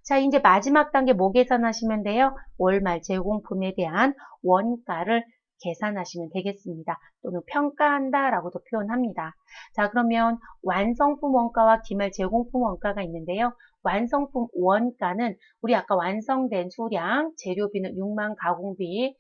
자, 이제 마지막 단계 뭐 계산하시면 돼요? 월말 제공품에 대한 원가를 계산하시면 되겠습니다. 또는 평가한다라고도 표현합니다. 자, 그러면 완성품 원가와 기말 제공품 원가가 있는데요. 완성품 원가는 우리 아까 완성된 수량, 재료비는 6만, 가공비,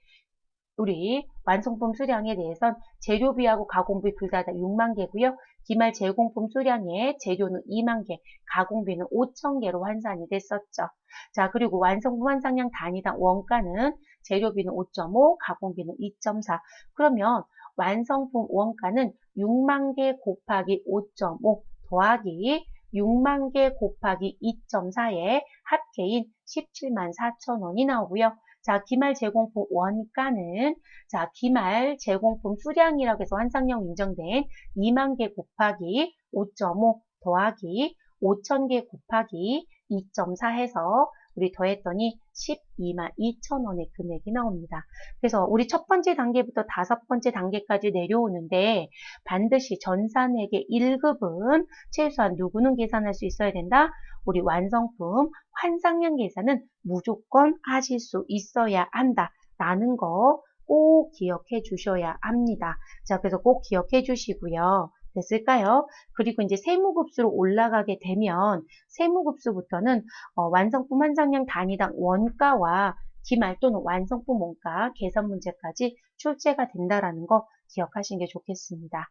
우리 완성품 수량에 대해선 재료비하고 가공비 둘 다 6만 개고요. 기말 제공품 수량에 재료는 2만 개, 가공비는 5천 개로 환산이 됐었죠. 자, 그리고 완성품 환산량 단위당 원가는 재료비는 5.5, 가공비는 2.4. 그러면 완성품 원가는 6만 개 곱하기 5.5 더하기 6만 개 곱하기 2.4의 합계인 17만 4천 원이 나오고요. 자, 기말 제공품 원가는 자, 기말 제공품 수량이라고 해서 환상형 인정된 2만 개 곱하기 5.5 더하기 5천 개 곱하기 2.4 해서 우리 더했더니 12만 2천 원의 금액이 나옵니다. 그래서 우리 첫 번째 단계부터 다섯 번째 단계까지 내려오는데 반드시 전산회계 1급은 최소한 누구는 계산할 수 있어야 된다? 우리 완성품 환상량 계산은 무조건 하실 수 있어야 한다. 라는 거 꼭 기억해 주셔야 합니다. 자, 그래서 꼭 기억해 주시고요. 됐을까요? 그리고 이제 세무급수로 올라가게 되면 세무급수부터는 완성품 환상량 단위당 원가와 기말 또는 완성품 원가 계산 문제까지 출제가 된다라는 거 기억하시는 게 좋겠습니다.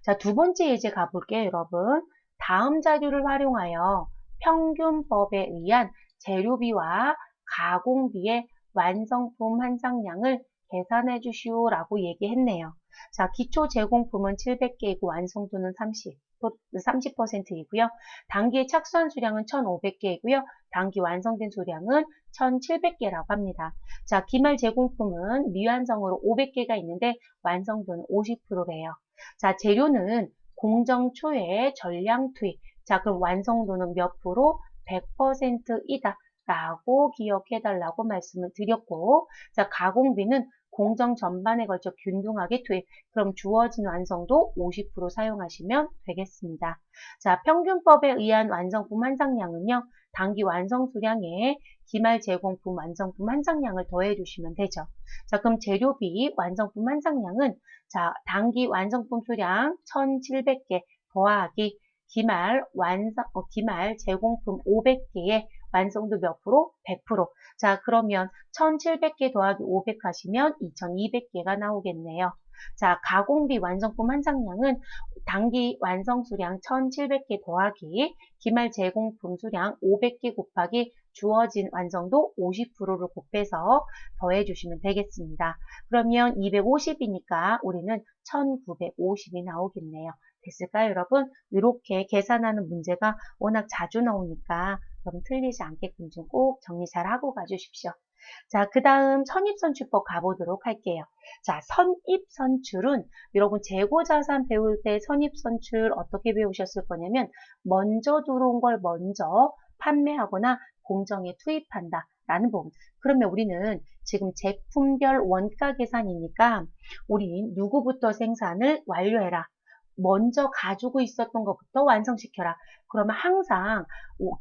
자, 두 번째 예제 가볼게요, 여러분. 다음 자료를 활용하여 평균법에 의한 재료비와 가공비의 완성품 환상량을 계산해 주시오라고 얘기했네요. 자, 기초 제공품은 700개이고 완성도는 30%이고요. 단기의 착수한 수량은 1,500개이고요. 단기 완성된 수량은 1,700개라고 합니다. 자, 기말 제공품은 미완성으로 500개가 있는데 완성도는 50%래요. 자, 재료는 공정 초에 전량 투입. 자, 그럼 완성도는 몇 프로? 100%이다. 라고 기억해 달라고 말씀을 드렸고, 자, 가공비는 공정 전반에 걸쳐 균등하게 투입. 그럼 주어진 완성도 50% 사용하시면 되겠습니다. 자, 평균법에 의한 완성품 환상량은요, 단기 완성 수량에 기말 제공품 완성품 환상량을 더해 주시면 되죠. 자, 그럼 재료비 완성품 환상량은 자, 단기 완성품 수량 1,700개 더하기 기말 제공품 500개의 완성도 몇 프로? 100%. 자, 그러면 1,700개 더하기 500 하시면 2,200개가 나오겠네요. 자, 가공비 완성품 환상량은 단기 완성 수량 1,700개 더하기 기말 제공품 수량 500개 곱하기 주어진 완성도 50%를 곱해서 더해 주시면 되겠습니다. 그러면 250이니까 우리는 1,950이 나오겠네요. 됐을까요, 여러분? 이렇게 계산하는 문제가 워낙 자주 나오니까 그럼 틀리지 않게끔 좀 꼭 정리 잘 하고 가주십시오. 자, 그 다음 선입선출법 가보도록 할게요. 자, 선입선출은 여러분 재고자산 배울 때 선입선출 어떻게 배우셨을 거냐면 먼저 들어온 걸 먼저 판매하거나 공정에 투입한다 라는 부분. 그러면 우리는 지금 제품별 원가 계산이니까 우리 누구부터 생산을 완료해라. 먼저 가지고 있었던 것부터 완성시켜라. 그러면 항상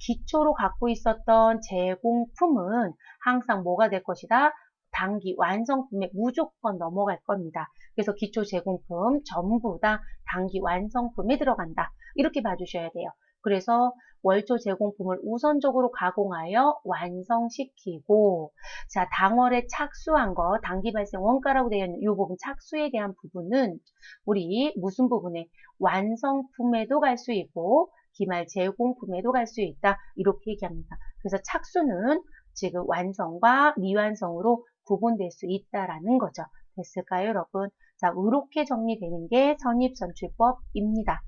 기초로 갖고 있었던 제공품은 항상 뭐가 될 것이다? 단기 완성품에 무조건 넘어갈 겁니다. 그래서 기초 제공품 전부 다 단기 완성품에 들어간다. 이렇게 봐주셔야 돼요. 그래서 월초 제공품을 우선적으로 가공하여 완성시키고 자, 당월에 착수한 거 단기 발생 원가라고 되어 있는 이 부분 착수에 대한 부분은 우리 무슨 부분에 완성품에도 갈 수 있고 기말 제공품에도 갈 수 있다. 이렇게 얘기합니다. 그래서 착수는 지금 완성과 미완성으로 구분될 수 있다라는 거죠. 됐을까요, 여러분? 자, 이렇게 정리되는 게 선입선출법입니다.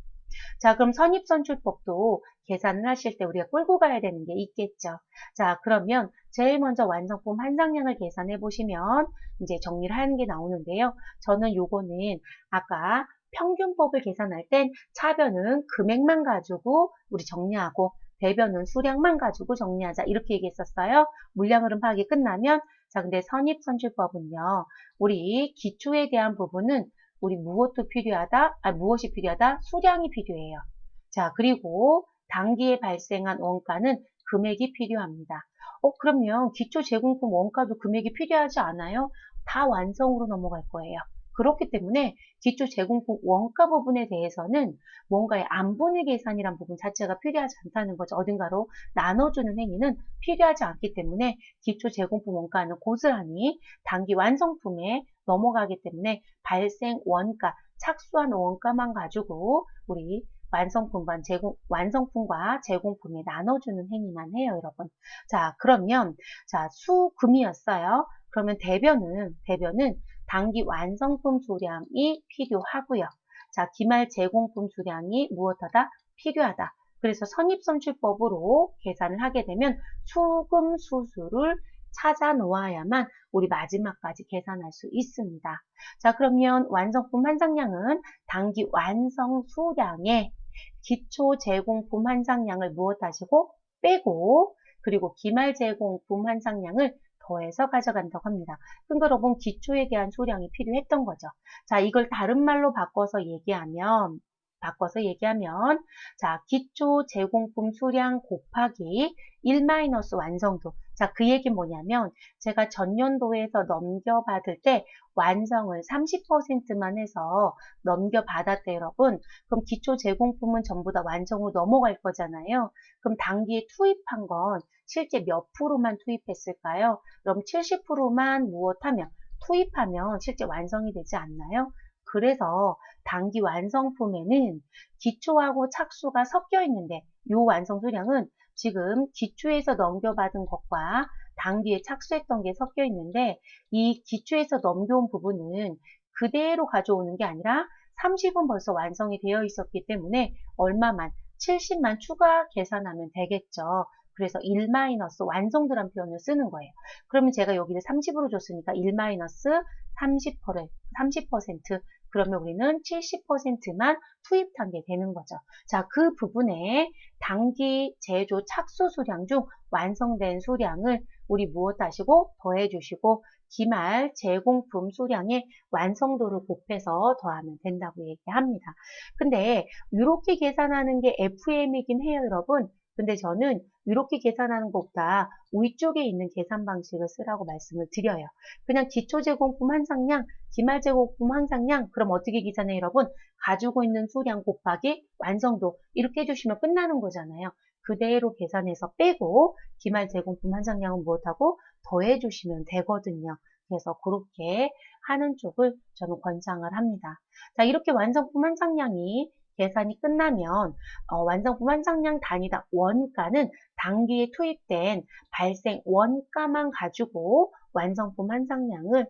자, 그럼 선입선출법도 계산을 하실 때 우리가 끌고 가야 되는 게 있겠죠. 자, 그러면 제일 먼저 완성품 환상량을 계산해 보시면 이제 정리를 하는 게 나오는데요. 저는 요거는 아까 평균법을 계산할 땐 차변은 금액만 가지고 우리 정리하고 대변은 수량만 가지고 정리하자 이렇게 얘기했었어요. 물량 흐름 파악이 끝나면 자, 근데 선입선출법은요. 우리 기초에 대한 부분은 우리 무엇이 필요하다? 수량이 필요해요. 자, 그리고 단기에 발생한 원가는 금액이 필요합니다. 그러면 기초 제공품 원가도 금액이 필요하지 않아요? 다 완성으로 넘어갈 거예요. 그렇기 때문에 기초 제공품 원가 부분에 대해서는 뭔가의 안분의 계산이란 부분 자체가 필요하지 않다는 거죠. 어딘가로 나눠주는 행위는 필요하지 않기 때문에 기초 제공품 원가는 고스란히 단기 완성품에 넘어가기 때문에 발생 원가, 착수한 원가만 가지고 우리 완성품과 제공품에 나눠주는 행위만 해요, 여러분. 자, 그러면, 자, 수금이었어요. 그러면 대변은 단기 완성품 수량이 필요하고요. 자, 기말 제공품 수량이 무엇하다? 필요하다. 그래서 선입선출법으로 계산을 하게 되면 수금 수수를 찾아 놓아야만 우리 마지막까지 계산할 수 있습니다. 자, 그러면 완성품 환상량은 단기 완성 수량에 기초 제공품 환상량을 무엇하시고 빼고 그리고 기말 제공품 환상량을 더해서 가져간다고 합니다. 그러니까 여러분 기초에 대한 소량이 필요했던 거죠. 자, 이걸 다른 말로 바꿔서 얘기하면 자, 기초 제공품 수량 곱하기 1 마이너스 완성도. 자, 그 얘기 뭐냐면 제가 전년도에서 넘겨받을 때 완성을 30%만 해서 넘겨받았대 여러분. 그럼 기초 제공품은 전부 다 완성으로 넘어갈 거잖아요. 그럼 단기에 투입한 건 실제 몇 프로만 투입했을까요? 그럼 70%만 무엇하면 투입하면 실제 완성이 되지 않나요? 그래서 단기 완성품에는 기초하고 착수가 섞여 있는데 이 완성 수량은 지금 기초에서 넘겨받은 것과 단기에 착수했던 게 섞여 있는데 이 기초에서 넘겨온 부분은 그대로 가져오는 게 아니라 30은 벌써 완성이 되어 있었기 때문에 얼마만 70만 추가 계산하면 되겠죠. 그래서 1 마이너스 완성도란 표현을 쓰는 거예요. 그러면 제가 여기를 30으로 줬으니까 1 마이너스 30%, 그러면 우리는 70%만 투입한 게 되는 거죠. 자, 그 부분에 단기 제조 착수 수량 중 완성된 수량을 우리 무엇 하시고 더해 주시고 기말 제공품 수량의 완성도를 곱해서 더하면 된다고 얘기합니다. 근데 이렇게 계산하는 게 FM이긴 해요, 여러분. 근데 저는 이렇게 계산하는 것보다 위쪽에 있는 계산 방식을 쓰라고 말씀을 드려요. 그냥 기초 제공품 환상량, 기말 제공품 환상량, 그럼 어떻게 계산해요, 여러분? 가지고 있는 수량 곱하기 완성도 이렇게 해주시면 끝나는 거잖아요. 그대로 계산해서 빼고 기말 제공품 환상량은 무엇하고 더해주시면 되거든요. 그래서 그렇게 하는 쪽을 저는 권장을 합니다. 자, 이렇게 완성품 환상량이 계산이 끝나면 완성품 환상량 단위당 원가는 단기에 투입된 발생 원가만 가지고 완성품 환상량을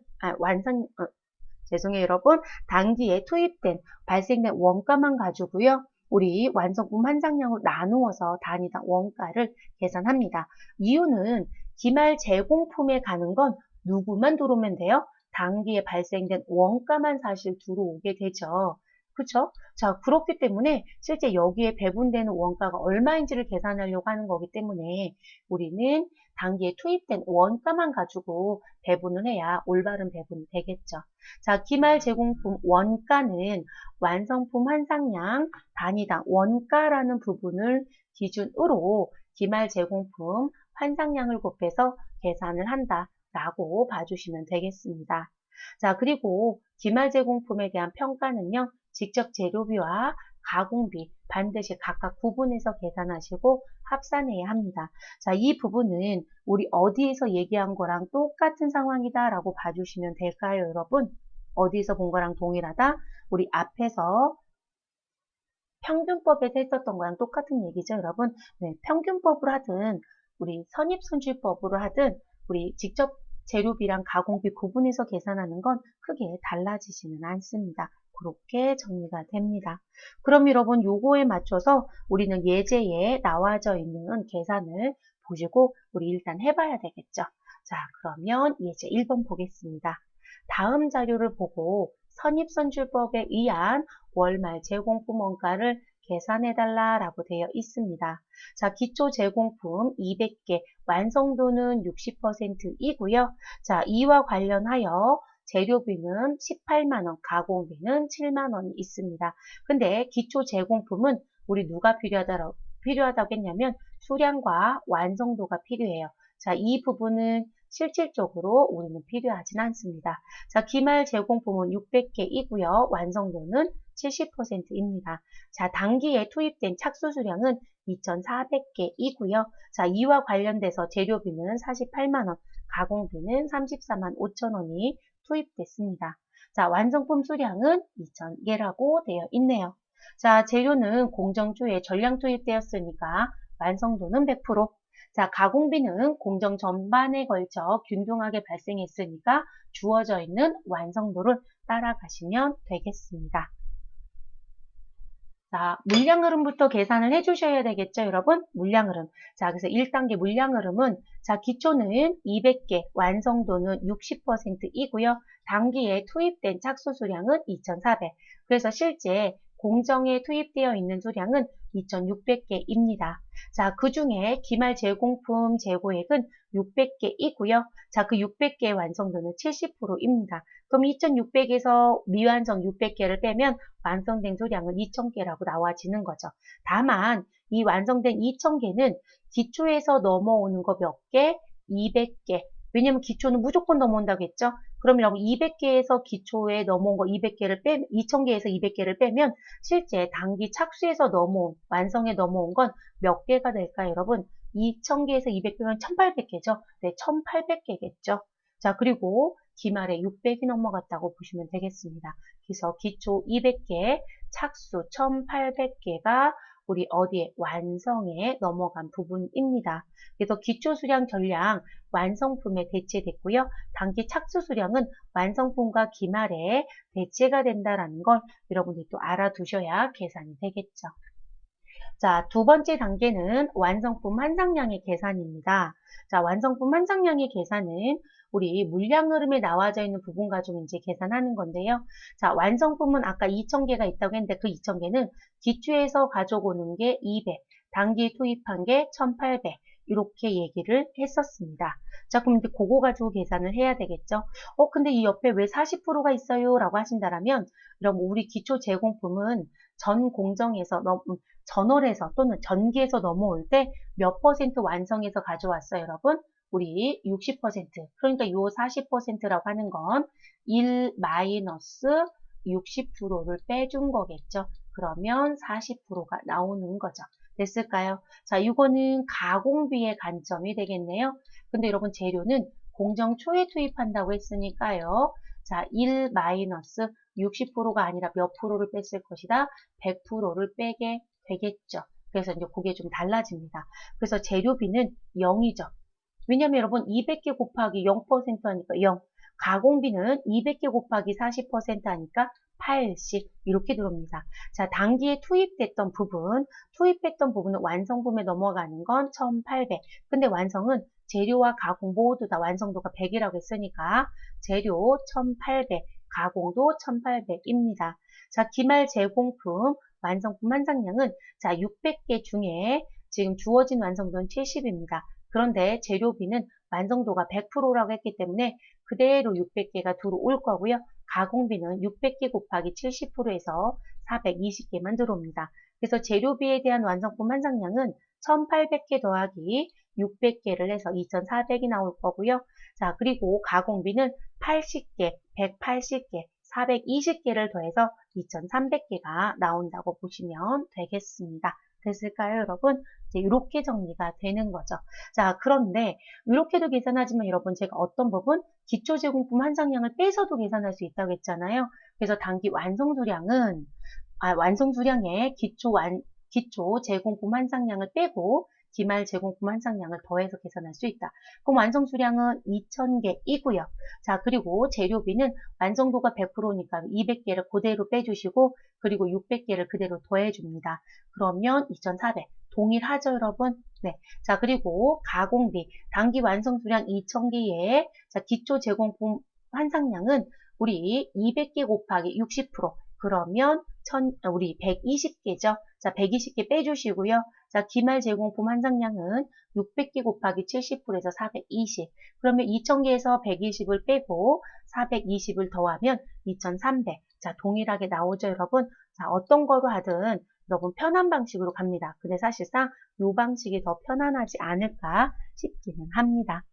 죄송해요 여러분, 단기에 투입된 발생된 원가만 가지고요. 우리 완성품 환상량을 나누어서 단위당 원가를 계산합니다. 이유는 기말 제공품에 가는 건 누구만 들어오면 돼요? 단기에 발생된 원가만 사실 들어오게 되죠. 그쵸? 자, 그렇기 때문에 실제 여기에 배분되는 원가가 얼마인지를 계산하려고 하는 거기 때문에 우리는 단기에 투입된 원가만 가지고 배분을 해야 올바른 배분이 되겠죠. 자, 기말 제공품 원가는 완성품 환상량 단위당 원가라는 부분을 기준으로 기말 제공품 환상량을 곱해서 계산을 한다라고 봐주시면 되겠습니다. 자, 그리고 기말 제공품에 대한 평가는요. 직접 재료비와 가공비 반드시 각각 구분해서 계산하시고 합산해야 합니다. 자, 이 부분은 우리 어디에서 얘기한 거랑 똑같은 상황이다 라고 봐주시면 될까요, 여러분? 어디에서 본 거랑 동일하다? 우리 앞에서 평균법에서 했었던 거랑 똑같은 얘기죠, 여러분? 네, 평균법으로 하든 우리 선입선출법으로 하든 우리 직접 재료비랑 가공비 구분해서 계산하는 건 크게 달라지지는 않습니다. 그렇게 정리가 됩니다. 그럼 여러분 요거에 맞춰서 우리는 예제에 나와져 있는 계산을 보시고 우리 일단 해봐야 되겠죠. 자, 그러면 예제 1번 보겠습니다. 다음 자료를 보고 선입선출법에 의한 월말 제공품 원가를 계산해달라 라고 되어 있습니다. 자, 기초 제공품 200개, 완성도는 60%이고요. 자, 이와 관련하여 재료비는 18만원, 가공비는 7만원이 있습니다. 근데 기초 제공품은 우리 누가 필요하다고 했냐면 수량과 완성도가 필요해요. 자, 이 부분은 실질적으로 우리는 필요하진 않습니다. 자, 기말 제공품은 600개이고요. 완성도는 70%입니다. 자, 단기에 투입된 착수 수량은 2,400개이고요. 자, 이와 관련돼서 재료비는 48만원, 가공비는 34만 5천원이 투입됐습니다. 자, 완성품 수량은 2,000개라고 되어 있네요. 자, 재료는 공정주에 전량 투입되었으니까 완성도는 100%. 자, 가공비는 공정 전반에 걸쳐 균등하게 발생했으니까 주어져 있는 완성도를 따라가시면 되겠습니다. 자, 물량 흐름부터 계산을 해주셔야 되겠죠, 여러분? 물량 흐름. 자, 그래서 1단계 물량 흐름은, 자, 기초는 200개, 완성도는 60%이고요. 단기에 투입된 착수 수량은 2,400. 그래서 실제 공정에 투입되어 있는 수량은 2,600개입니다. 자, 그 중에 기말 제공품 재고액은 600개이고요. 자, 그 600개의 완성도는 70%입니다. 그럼 2,600에서 미완성 600개를 빼면 완성된 수량은 2,000개라고 나와지는 거죠. 다만 이 완성된 2,000개는 기초에서 넘어오는 거 몇 개? 200개. 왜냐면 기초는 무조건 넘어온다고 했죠. 그럼 이라고 200개에서 기초에 넘어온 거 200개를 2,000개에서 200개를 빼면 실제 단기 착수에서 넘어온, 완성에 넘어온 건 몇 개가 될까요, 여러분? 2,000개에서 200개면 1,800개죠. 네, 1,800개겠죠. 자, 그리고 기말에 600이 넘어갔다고 보시면 되겠습니다. 그래서 기초 200개, 착수 1,800개가 우리 어디에 완성에 넘어간 부분입니다. 그래서 기초 수량 전량 완성품에 대체됐고요. 단기 착수 수량은 완성품과 기말에 대체가 된다라는 걸 여러분들이 또 알아두셔야 계산이 되겠죠. 자, 두 번째 단계는 완성품 한상량의 계산입니다. 자, 완성품 한상량의 계산은 우리 물량 흐름에 나와져 있는 부분 가지고 이제 계산하는 건데요. 자, 완성품은 아까 2,000개가 있다고 했는데 그 2,000개는 기초에서 가져오는 게 200, 단기 투입한 게 1,800 이렇게 얘기를 했었습니다. 자, 그럼 이제 그거 가지고 계산을 해야 되겠죠. 근데 이 옆에 왜 40%가 있어요? 라고 하신다면, 그럼 우리 기초 제공품은 전 공정에서 전월에서 또는 전기에서 넘어올 때 몇 퍼센트 완성해서 가져왔어요, 여러분? 우리 60%. 그러니까 요 40%라고 하는 건 1 마이너스 60%를 빼준 거겠죠. 그러면 40%가 나오는 거죠. 됐을까요? 자, 이거는 가공비의 관점이 되겠네요. 근데 여러분 재료는 공정 초에 투입한다고 했으니까요. 자, 1 마이너스 60%가 아니라 몇 프로를 뺐을 것이다? 100%를 빼게 되겠죠. 그래서 이제 그게 좀 달라집니다. 그래서 재료비는 0이죠. 왜냐면 여러분 200개 곱하기 0% 하니까 0. 가공비는 200개 곱하기 40% 하니까 80 이렇게 들어옵니다. 자, 단기에 투입했던 부분은 완성품에 넘어가는 건 1,800. 근데 완성은 재료와 가공 모두 다 완성도가 100이라고 했으니까 재료 1,800, 가공도 1,800입니다. 자, 기말 제공품 완성품 한상량은 자 600개 중에 지금 주어진 완성도는 70입니다. 그런데 재료비는 완성도가 100%라고 했기 때문에 그대로 600개가 들어올 거고요. 가공비는 600개 곱하기 70%에서 420개만 들어옵니다. 그래서 재료비에 대한 완성품 한상량은 1800개 더하기 600개를 해서 2400이 나올 거고요. 자, 그리고 가공비는 80개, 180개, 420개를 더해서 2300개가 나온다고 보시면 되겠습니다. 됐을까요, 여러분? 이제 이렇게 정리가 되는 거죠. 자, 그런데 이렇게도 계산하지만 여러분 제가 어떤 부분? 기초 제공품 한상량을 빼서도 계산할 수 있다고 했잖아요. 그래서 단기 완성 수량에 기초 제공품 한상량을 빼고 기말 제공품 한상량을 더해서 계산할 수 있다. 그럼 완성 수량은 2,000개이고요. 자, 그리고 재료비는 완성도가 100%니까 200개를 그대로 빼주시고 그리고 600개를 그대로 더해줍니다. 그러면 2,400. 동일하죠, 여러분? 네. 자, 그리고 가공비, 단기 완성 수량 2,000개에 자, 기초 제공품 한상량은 우리 200개 곱하기 60%. 그러면 우리 120개죠. 자, 120개 빼주시고요. 자, 기말 제공품 한상량은 600개 곱하기 70%에서 420. 그러면 2,000개에서 120을 빼고 420을 더하면 2,300. 자, 동일하게 나오죠, 여러분? 자, 어떤 거로 하든 여러분 편한 방식으로 갑니다. 근데 사실상 이 방식이 더 편안하지 않을까 싶기는 합니다.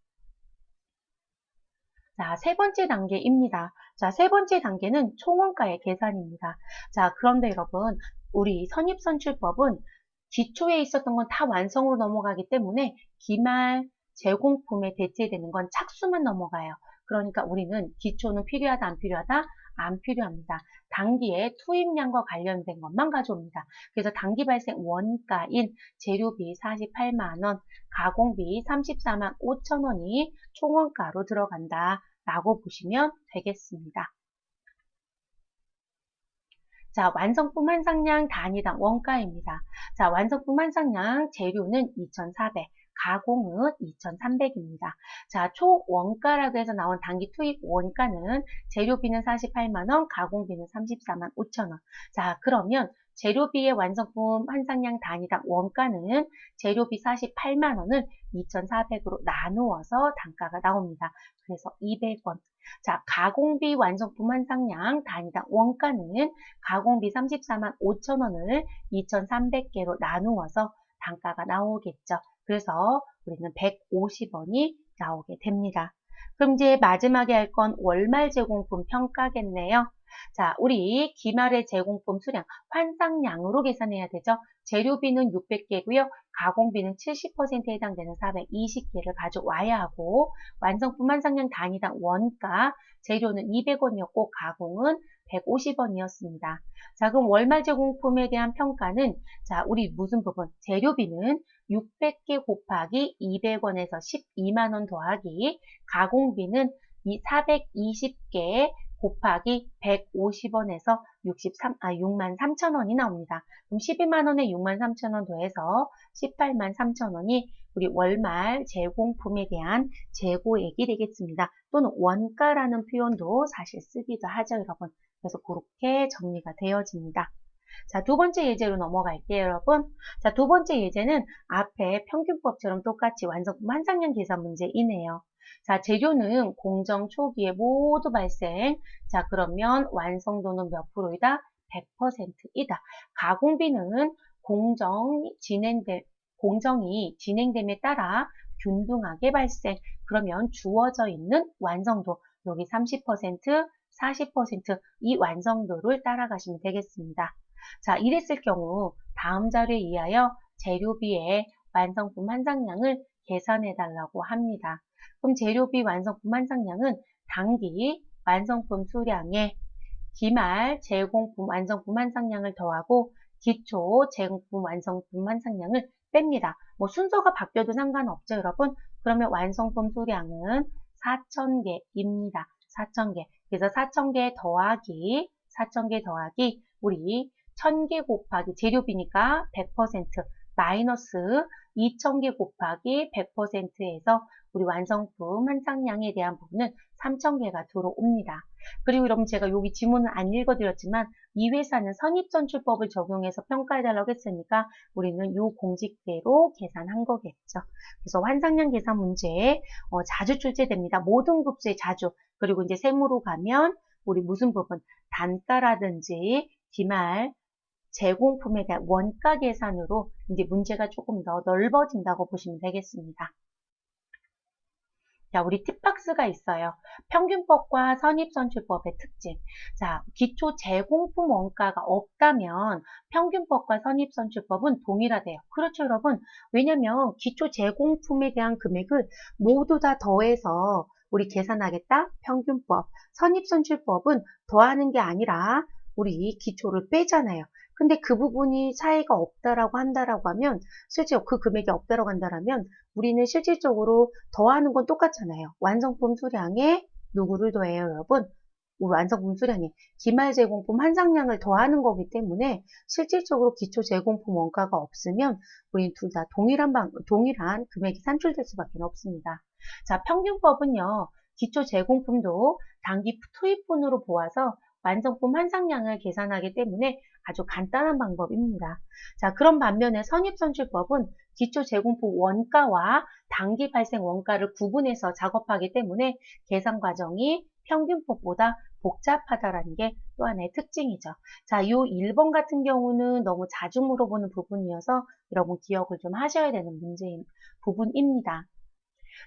자, 세 번째 단계입니다. 자, 세 번째 단계는 총원가의 계산입니다. 자, 그런데 여러분, 우리 선입선출법은 기초에 있었던 건 다 완성으로 넘어가기 때문에 기말 제공품에 대체되는 건 착수만 넘어가요. 그러니까 우리는 기초는 필요하다, 안 필요하다? 안 필요합니다. 단기에 투입량과 관련된 것만 가져옵니다. 그래서 단기 발생 원가인 재료비 48만 원, 가공비 34만 5천 원이 총원가로 들어간다 라고 보시면 되겠습니다. 자, 완성품 한상량 단위당 원가입니다. 자, 완성품 한상량 재료는 2,400, 가공은 2,300입니다. 자, 총 원가라고 해서 나온 단기 투입 원가는 재료비는 48만원, 가공비는 34만 5천원. 자, 그러면 재료비의 완성품 한상량 단위당 원가는 재료비 48만원을 2,400으로 나누어서 단가가 나옵니다. 그래서 200원. 자, 가공비 완성품 한상량 단위당 원가는 가공비 34만 5천원을 2,300개로 나누어서 단가가 나오겠죠. 그래서 우리는 150원이 나오게 됩니다. 그럼 이제 마지막에 할 건 월말 제공품 평가겠네요. 자, 우리 기말의 제공품 수량 환상량으로 계산해야 되죠. 재료비는 600개고요. 가공비는 70%에 해당되는 420개를 가져와야 하고 완성품 환상량 단위당 원가 재료는 200원이었고 가공은 150원이었습니다. 자, 그럼 월말 제공품에 대한 평가는 자, 우리 무슨 부분? 재료비는 600개 곱하기 200원에서 12만원 더하기 가공비는 420개 곱하기 150원에서 6만 3천원이 나옵니다. 그럼 12만원에 6만 3천원 더해서 18만 3천원이 우리 월말 제공품에 대한 재고액이 되겠습니다. 또는 원가라는 표현도 사실 쓰기도 하죠, 여러분. 그래서 그렇게 정리가 되어집니다. 자, 두 번째 예제로 넘어갈게요, 여러분. 자, 두 번째 예제는 앞에 평균법처럼 똑같이 완성품 한상량 계산 문제이네요. 자, 재료는 공정 초기에 모두 발생. 자, 그러면 완성도는 몇 프로이다? 100%이다. 가공비는 공정이 진행됨에 따라 균등하게 발생. 그러면 주어져 있는 완성도, 여기 30%, 40%이 완성도를 따라가시면 되겠습니다. 자, 이랬을 경우 다음 자료에 의하여 재료비의 완성품 한상량을 계산해 달라고 합니다. 그럼 재료비 완성품 한상량은 단기 완성품 수량에 기말 제공품 완성품 한상량을 더하고 기초 제공품 완성품 한상량을 뺍니다. 뭐 순서가 바뀌어도 상관없죠, 여러분. 그러면 완성품 수량은 4,000개입니다. 4,000개. 그래서 4,000개 더하기 우리 1,000개 곱하기 재료비니까 100% 마이너스 2,000개 곱하기 100%에서 우리 완성품 한상량에 대한 부분은 3,000개가 들어옵니다. 그리고 여러분 제가 여기 지문은 안 읽어드렸지만 이 회사는 선입선출법을 적용해서 평가해달라고 했으니까 우리는 이 공식대로 계산한 거겠죠. 그래서 환상량 계산 문제 자주 출제됩니다. 모든 급수에 자주. 그리고 이제 세무로 가면 우리 무슨 부분 단가라든지 기말 제공품에 대한 원가 계산으로 이제 문제가 조금 더 넓어진다고 보시면 되겠습니다. 자, 우리 팁박스가 있어요. 평균법과 선입선출법의 특징. 자, 기초 제공품 원가가 없다면 평균법과 선입선출법은 동일하대요. 그렇죠, 여러분? 왜냐면 기초 제공품에 대한 금액을 모두 다 더해서 우리 계산하겠다? 평균법. 선입선출법은 더하는 게 아니라 우리 기초를 빼잖아요. 근데 그 부분이 차이가 없다라고 한다라고 하면 실제 그 금액이 없다라고 한다라면 우리는 실질적으로 더하는 건 똑같잖아요. 완성품 수량에 누구를 더해요, 여러분? 완성품 수량에 기말 제공품 한상량을 더하는 거기 때문에 실질적으로 기초 제공품 원가가 없으면 우리는 둘 다 동일한 금액이 산출될 수밖에 없습니다. 자, 평균법은요. 기초 제공품도 단기 투입분으로 보아서 완성품 한상량을 계산하기 때문에 아주 간단한 방법입니다. 자, 그런 반면에 선입선출법은 기초 제공품 원가와 단기 발생 원가를 구분해서 작업하기 때문에 계산 과정이 평균법보다 복잡하다라는 게 또 하나의 특징이죠. 자, 이 1번 같은 경우는 너무 자주 물어보는 부분이어서 여러분 기억을 좀 하셔야 되는 부분입니다.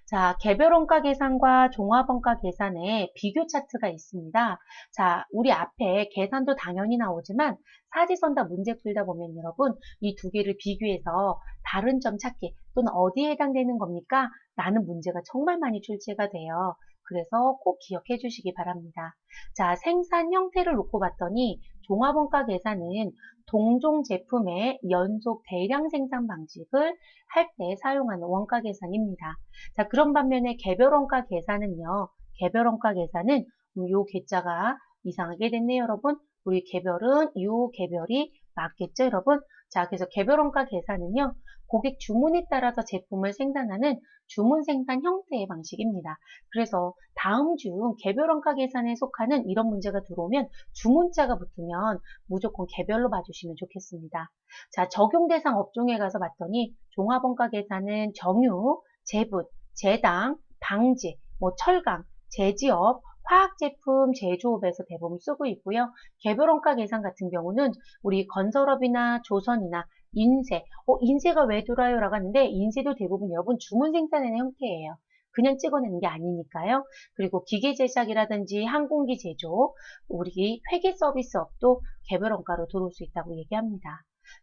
자, 개별 원가 계산과 종합 원가 계산에 비교 차트가 있습니다. 자, 우리 앞에 계산도 당연히 나오지만 사지선다 문제 풀다 보면 여러분 이 두 개를 비교해서 다른 점 찾기 또는 어디에 해당되는 겁니까? 라는 문제가 정말 많이 출제가 돼요. 그래서 꼭 기억해 주시기 바랍니다. 자, 생산 형태를 놓고 봤더니 종합원가 계산은 동종 제품의 연속 대량 생산 방식을 할 때 사용하는 원가 계산입니다. 자, 그런 반면에 개별원가 계산은요. 개별원가 계산은 요 계자가 이상하게 됐네요, 여러분. 우리 개별은 요 개별이 맞겠죠, 여러분? 자, 그래서 개별 원가 계산은요, 고객 주문에 따라서 제품을 생산하는 주문 생산 형태의 방식입니다. 그래서 다음 중 개별 원가 계산에 속하는 이런 문제가 들어오면 주문자가 붙으면 무조건 개별로 봐주시면 좋겠습니다. 자, 적용 대상 업종에 가서 봤더니 종합 원가 계산은 정유, 제분, 제당, 방지, 철강, 제지업, 화학제품 제조업에서 대부분 쓰고 있고요. 개별 원가 계산 같은 경우는 우리 건설업이나 조선이나 인쇄, 인쇄가 왜 들어와요? 라고 하는데 인쇄도 대부분 여러분 주문 생산하는 형태예요. 그냥 찍어내는 게 아니니까요. 그리고 기계 제작이라든지 항공기 제조, 우리 회계 서비스업도 개별 원가로 들어올 수 있다고 얘기합니다.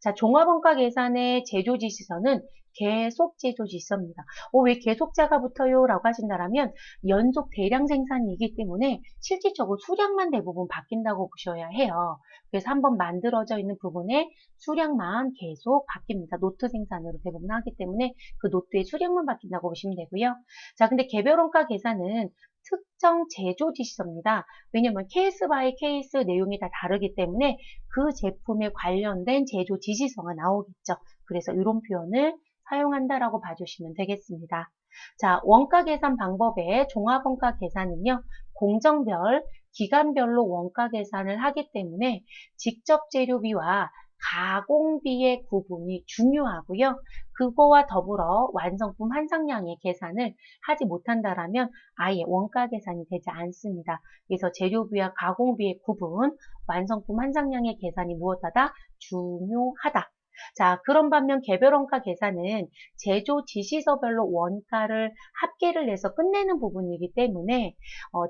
자, 종합원가 계산의 제조지시서는 계속 제조지시서입니다. 왜 계속자가 붙어요? 라고 하신다면 연속 대량 생산이기 때문에 실질적으로 수량만 대부분 바뀐다고 보셔야 해요. 그래서 한번 만들어져 있는 부분에 수량만 계속 바뀝니다. 노트 생산으로 대부분 하기 때문에 그 노트의 수량만 바뀐다고 보시면 되고요. 자, 근데 개별원가 계산은 특정 제조 지시서입니다. 왜냐하면 케이스 바이 케이스 내용이 다 다르기 때문에 그 제품에 관련된 제조 지시서가 나오겠죠. 그래서 이런 표현을 사용한다라고 봐주시면 되겠습니다. 자, 원가 계산 방법의 종합원가 계산은요, 공정별, 기간별로 원가 계산을 하기 때문에 직접 재료비와 가공비의 구분이 중요하고요. 그거와 더불어 완성품 한상량의 계산을 하지 못한다라면 아예 원가 계산이 되지 않습니다. 그래서 재료비와 가공비의 구분, 완성품 한상량의 계산이 무엇하다? 중요하다. 자, 그런 반면 개별 원가 계산은 제조 지시서별로 원가를 합계를 해서 끝내는 부분이기 때문에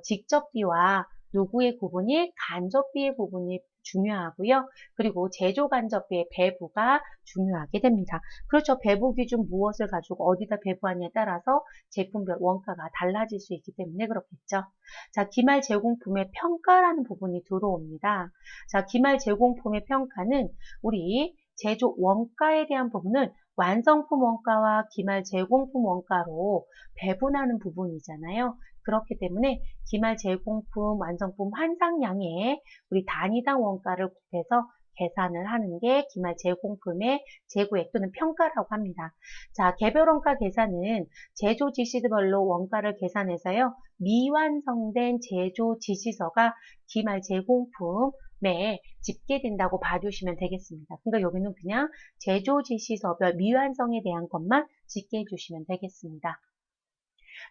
직접비와 누구의 구분이 간접비의 부분이 중요하고요. 그리고 제조 간접비의 배부가 중요하게 됩니다. 그렇죠. 배부 기준 무엇을 가지고 어디다 배부하냐에 따라서 제품별 원가가 달라질 수 있기 때문에 그렇겠죠. 자, 기말 제공품의 평가라는 부분이 들어옵니다. 자, 기말 제공품의 평가는 우리 제조 원가에 대한 부분을 완성품 원가와 기말 제공품 원가로 배분하는 부분이잖아요. 그렇기 때문에 기말 제공품, 완성품 한상량의 우리 단위당 원가를 곱해서 계산을 하는 게 기말 제공품의 재고액 또는 평가라고 합니다. 자, 개별 원가 계산은 제조 지시별로 원가를 계산해서요. 미완성된 제조 지시서가 기말 제공품에 집계된다고 봐주시면 되겠습니다. 그러니까 여기는 그냥 제조 지시서별 미완성에 대한 것만 집계해 주시면 되겠습니다.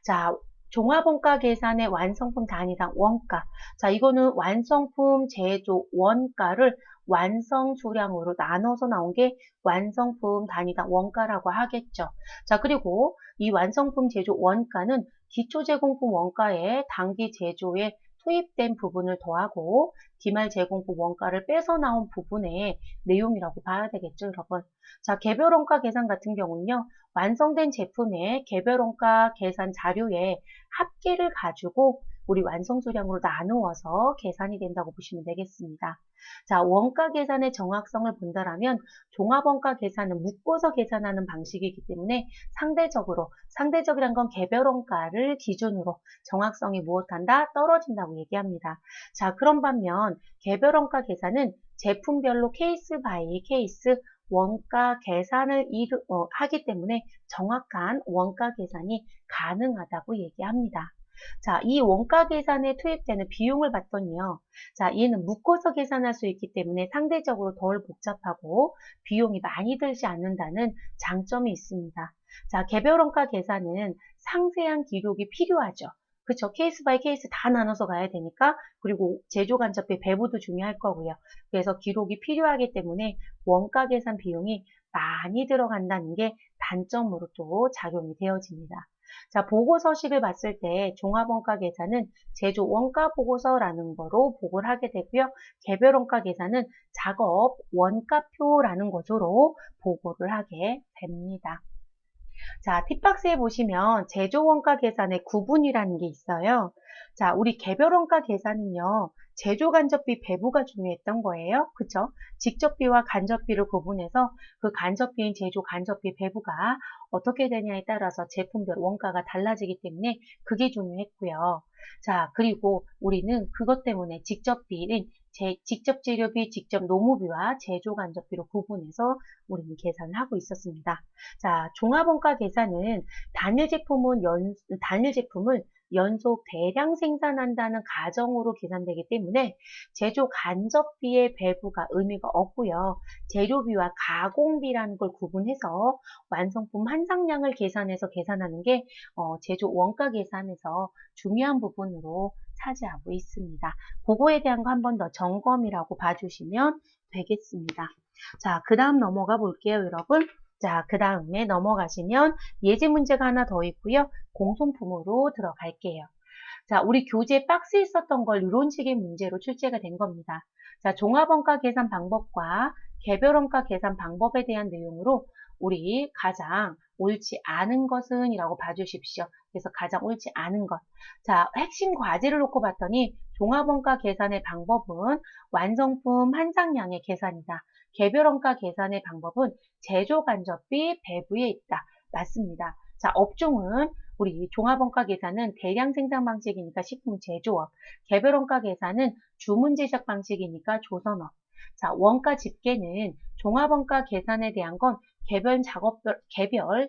자, 종합원가 계산의 완성품 단위당 원가. 자, 이거는 완성품 제조 원가를 완성 수량으로 나눠서 나온 게 완성품 단위당 원가라고 하겠죠. 자, 그리고 이 완성품 제조 원가는 기초 제공품 원가에 단기 제조에 투입된 부분을 더하고 기말 제공품 원가를 빼서 나온 부분의 내용이라고 봐야 되겠죠, 여러분. 자, 개별 원가 계산 같은 경우는요. 완성된 제품의 개별 원가 계산 자료에 합계를 가지고 우리 완성 수량으로 나누어서 계산이 된다고 보시면 되겠습니다. 자, 원가 계산의 정확성을 본다라면 종합원가 계산은 묶어서 계산하는 방식이기 때문에 상대적이란 건 개별 원가를 기준으로 정확성이 무엇한다? 떨어진다고 얘기합니다. 자, 그런 반면 개별 원가 계산은 제품별로 케이스 바이 케이스 원가 계산을 하기 때문에 정확한 원가 계산이 가능하다고 얘기합니다. 자, 이 원가 계산에 투입되는 비용을 봤더니요. 자, 얘는 묶어서 계산할 수 있기 때문에 상대적으로 덜 복잡하고 비용이 많이 들지 않는다는 장점이 있습니다. 자, 개별 원가 계산은 상세한 기록이 필요하죠. 그쵸? 케이스 바이 케이스 다 나눠서 가야 되니까 그리고 제조 간접비 배부도 중요할 거고요. 그래서 기록이 필요하기 때문에 원가 계산 비용이 많이 들어간다는 게 단점으로 또 작용이 되어집니다. 자, 보고서식을 봤을 때 종합원가 계산은 제조 원가 보고서라는 거로 보고를 하게 되고요. 개별 원가 계산은 작업 원가표라는 것으로 보고를 하게 됩니다. 자, 팁박스에 보시면 제조 원가 계산의 구분이라는 게 있어요. 자, 우리 개별 원가 계산은요. 제조 간접비 배부가 중요했던 거예요. 그쵸? 직접비와 간접비를 구분해서 그 간접비인 제조 간접비 배부가 어떻게 되냐에 따라서 제품별 원가가 달라지기 때문에 그게 중요했고요. 자, 그리고 우리는 그것 때문에 직접비인 직접 재료비, 직접 노무비와 제조 간접비로 구분해서 우리는 계산을 하고 있었습니다. 자, 종합원가 계산은 단일 제품을 연속 대량 생산한다는 가정으로 계산되기 때문에 제조 간접비의 배부가 의미가 없고요. 재료비와 가공비라는 걸 구분해서 완성품 한상량을 계산해서 계산하는 게 제조 원가 계산에서 중요한 부분으로 차지하고 있습니다. 그거에 대한 거 한 번 더 점검이라고 봐주시면 되겠습니다. 자, 그 다음 넘어가 볼게요, 여러분. 자, 그 다음에 넘어가시면 예제 문제가 하나 더 있고요. 공손품으로 들어갈게요. 자, 우리 교재 박스에 있었던 걸 이런 식의 문제로 출제가 된 겁니다. 자, 종합원가 계산 방법과 개별원가 계산 방법에 대한 내용으로 우리 가장 옳지 않은 것은 이라고 봐주십시오. 그래서 가장 옳지 않은 것. 자, 핵심 과제를 놓고 봤더니 종합원가 계산의 방법은 완성품 한상량의 계산이다. 개별원가 계산의 방법은 제조 간접비 배부에 있다. 맞습니다. 자, 업종은 우리 종합원가 계산은 대량 생산 방식이니까 식품 제조업, 개별원가 계산은 주문 제작 방식이니까 조선업. 자, 원가 집계는 종합원가 계산에 대한 건 개별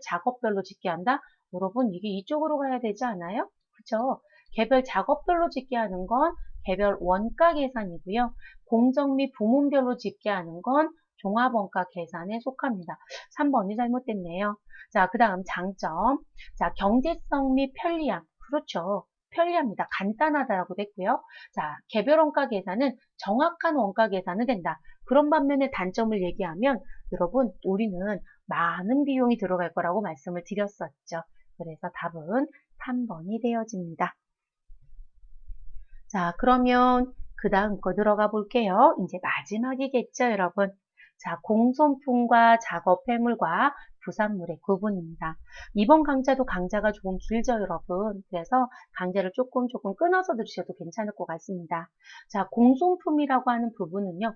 작업별로 집계한다? 여러분, 이게 이쪽으로 가야 되지 않아요? 그쵸? 개별 작업별로 집계하는 건 개별 원가 계산이고요. 공정 및 부문별로 집계하는 건 종합원가 계산에 속합니다. 3번이 잘못됐네요. 자, 그 다음 장점. 자, 경제성 및 편리함. 그렇죠. 편리합니다. 간단하다라고 됐고요. 자, 개별 원가 계산은 정확한 원가 계산은 된다. 그런 반면에 단점을 얘기하면 여러분, 우리는 많은 비용이 들어갈 거라고 말씀을 드렸었죠. 그래서 답은 3번이 되어집니다. 자, 그러면 그 다음 거 들어가 볼게요. 이제 마지막이겠죠, 여러분. 자, 공손품과 작업 폐물과 부산물의 구분입니다. 이번 강좌도 강좌가 조금 길죠, 여러분. 그래서 강좌를 조금 끊어서 들으셔도 괜찮을 것 같습니다. 자, 공손품이라고 하는 부분은요,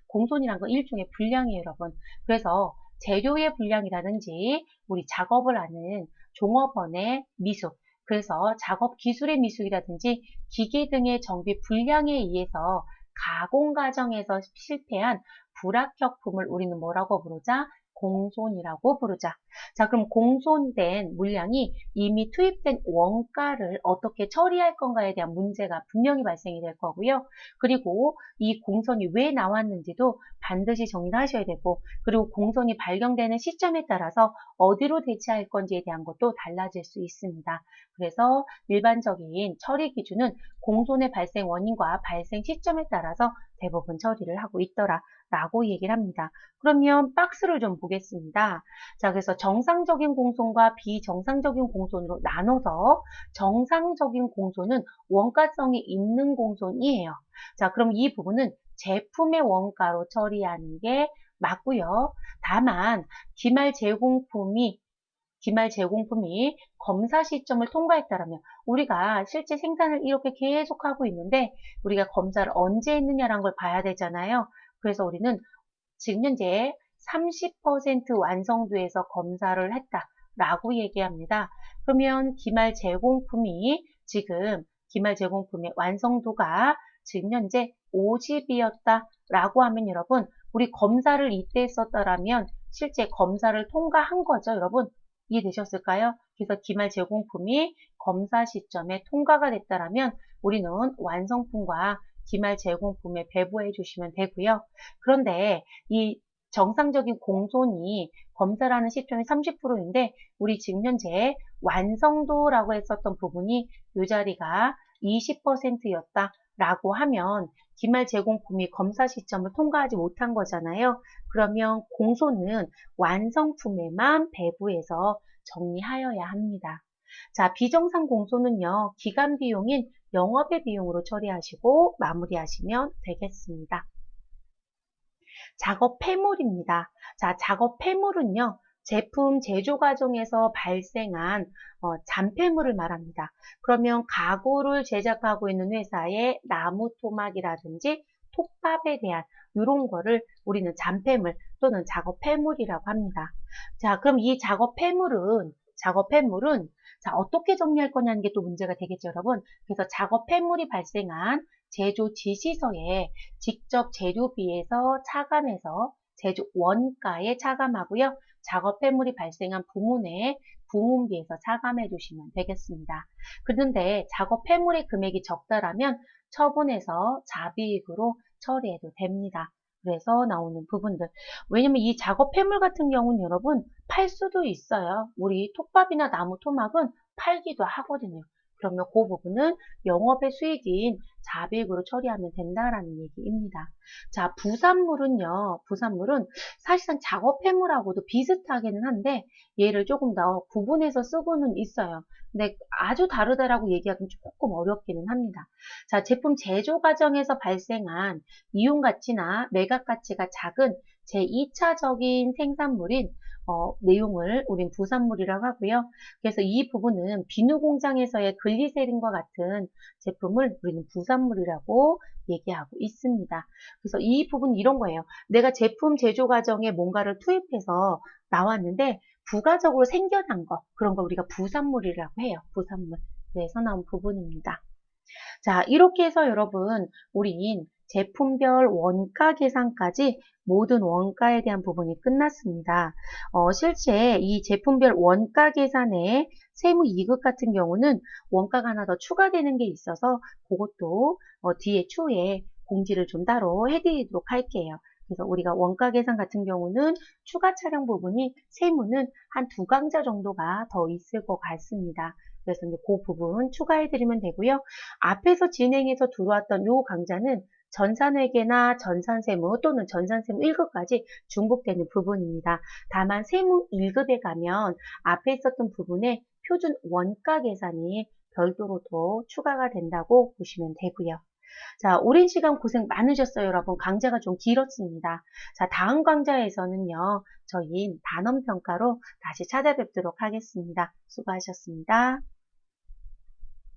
공손이란 건 일종의 분량이에요, 여러분. 그래서 재료의 분량이라든지 우리 작업을 하는 종업원의 미숙, 그래서 작업 기술의 미숙이라든지 기계 등의 정비 불량에 의해서 가공 과정에서 실패한 불합격품을 우리는 뭐라고 부르자? 공손이라고 부르자. 자, 그럼 공손된 물량이 이미 투입된 원가를 어떻게 처리할 건가에 대한 문제가 분명히 발생이 될 거고요. 그리고 이 공손이 왜 나왔는지도 반드시 정리를 하셔야 되고, 그리고 공손이 발견되는 시점에 따라서 어디로 대체할 건지에 대한 것도 달라질 수 있습니다. 그래서 일반적인 처리 기준은 공손의 발생 원인과 발생 시점에 따라서 대부분 처리를 하고 있더라 라고 얘기를 합니다. 그러면 박스를 좀 보겠습니다. 자, 그래서 정상적인 공손과 비정상적인 공손으로 나눠서 정상적인 공손은 원가성이 있는 공손이에요. 자, 그럼 이 부분은 제품의 원가로 처리하는 게 맞고요. 다만 기말 제공품이 검사 시점을 통과했다라면 우리가 실제 생산을 이렇게 계속하고 있는데 우리가 검사를 언제 했느냐라는 걸 봐야 되잖아요. 그래서 우리는 지금 현재 30% 완성도에서 검사를 했다라고 얘기합니다. 그러면 기말 제공품의 완성도가 지금 현재 50이었다라고 하면 여러분, 우리 검사를 이때 했었다라면 실제 검사를 통과한 거죠, 여러분. 이해되셨을까요? 그래서 기말 제공품이 검사 시점에 통과가 됐다라면 우리는 완성품과 기말 제공품에 배부해 주시면 되고요. 그런데 이 정상적인 공손이 검사라는 시점이 30%인데 우리 지금 현재 완성도라고 했었던 부분이 이 자리가 20%였다라고 하면 기말 제공품이 검사 시점을 통과하지 못한 거잖아요. 그러면 공손은 완성품에만 배부해서 정리하여야 합니다. 자, 비정상 공손은요, 기간 비용인 영업의 비용으로 처리하시고 마무리하시면 되겠습니다. 작업 폐물입니다. 자, 작업 폐물은요, 제품 제조 과정에서 발생한 잔폐물을 말합니다. 그러면 가구를 제작하고 있는 회사의 나무 토막이라든지 톱밥에 대한 이런 거를 우리는 잔폐물 또는 작업 폐물이라고 합니다. 자, 그럼 이 작업 폐물은 자, 어떻게 정리할 거냐는 게 또 문제가 되겠죠, 여러분. 그래서 작업 폐물이 발생한 제조 지시서에 직접 재료비에서 차감해서 제조 원가에 차감하고요. 작업 폐물이 발생한 부문에 부문비에서 차감해 주시면 되겠습니다. 그런데 작업 폐물의 금액이 적다라면 처분해서 자비익으로 처리해도 됩니다. 그래서 나오는 부분들. 왜냐면 이 작업 폐물 같은 경우는 여러분 팔 수도 있어요. 우리 톱밥이나 나무 토막은 팔기도 하거든요. 그러면 그 부분은 영업의 수익인 자비익으로 처리하면 된다라는 얘기입니다. 자, 부산물은요. 부산물은 사실상 작업 폐물하고도 비슷하기는 한데 얘를 조금 더 구분해서 쓰고는 있어요. 근데 아주 다르다라고 얘기하기는 조금 어렵기는 합니다. 자, 제품 제조 과정에서 발생한 이용 가치나 매각 가치가 작은 제2차적인 생산물인 내용을 우린 부산물이라고 하고요. 그래서 이 부분은 비누 공장에서의 글리세린과 같은 제품을 우리는 부산물이라고 얘기하고 있습니다. 그래서 이 부분 이런 거예요. 내가 제품 제조 과정에 뭔가를 투입해서 나왔는데 부가적으로 생겨난 거, 그런 걸 우리가 부산물이라고 해요. 부산물. 그래서 나온 부분입니다. 자, 이렇게 해서 여러분, 우린 제품별 원가 계산까지 모든 원가에 대한 부분이 끝났습니다. 실제 이 제품별 원가 계산에 세무 2급 같은 경우는 원가가 하나 더 추가되는 게 있어서 그것도 뒤에 추후에 공지를 좀 따로 해드리도록 할게요. 그래서 우리가 원가 계산 같은 경우는 추가 촬영 부분이 세무는 한 2강좌 정도가 더 있을 것 같습니다. 그래서 이제 그 부분 추가해드리면 되고요. 앞에서 진행해서 들어왔던 요 강좌는 전산회계나 전산세무 또는 전산세무 1급까지 중복되는 부분입니다. 다만 세무 1급에 가면 앞에 있었던 부분에 표준 원가 계산이 별도로 더 추가가 된다고 보시면 되고요. 자, 오랜 시간 고생 많으셨어요, 여러분. 강좌가 좀 길었습니다. 자, 다음 강좌에서는요, 저희 단원평가로 다시 찾아뵙도록 하겠습니다. 수고하셨습니다.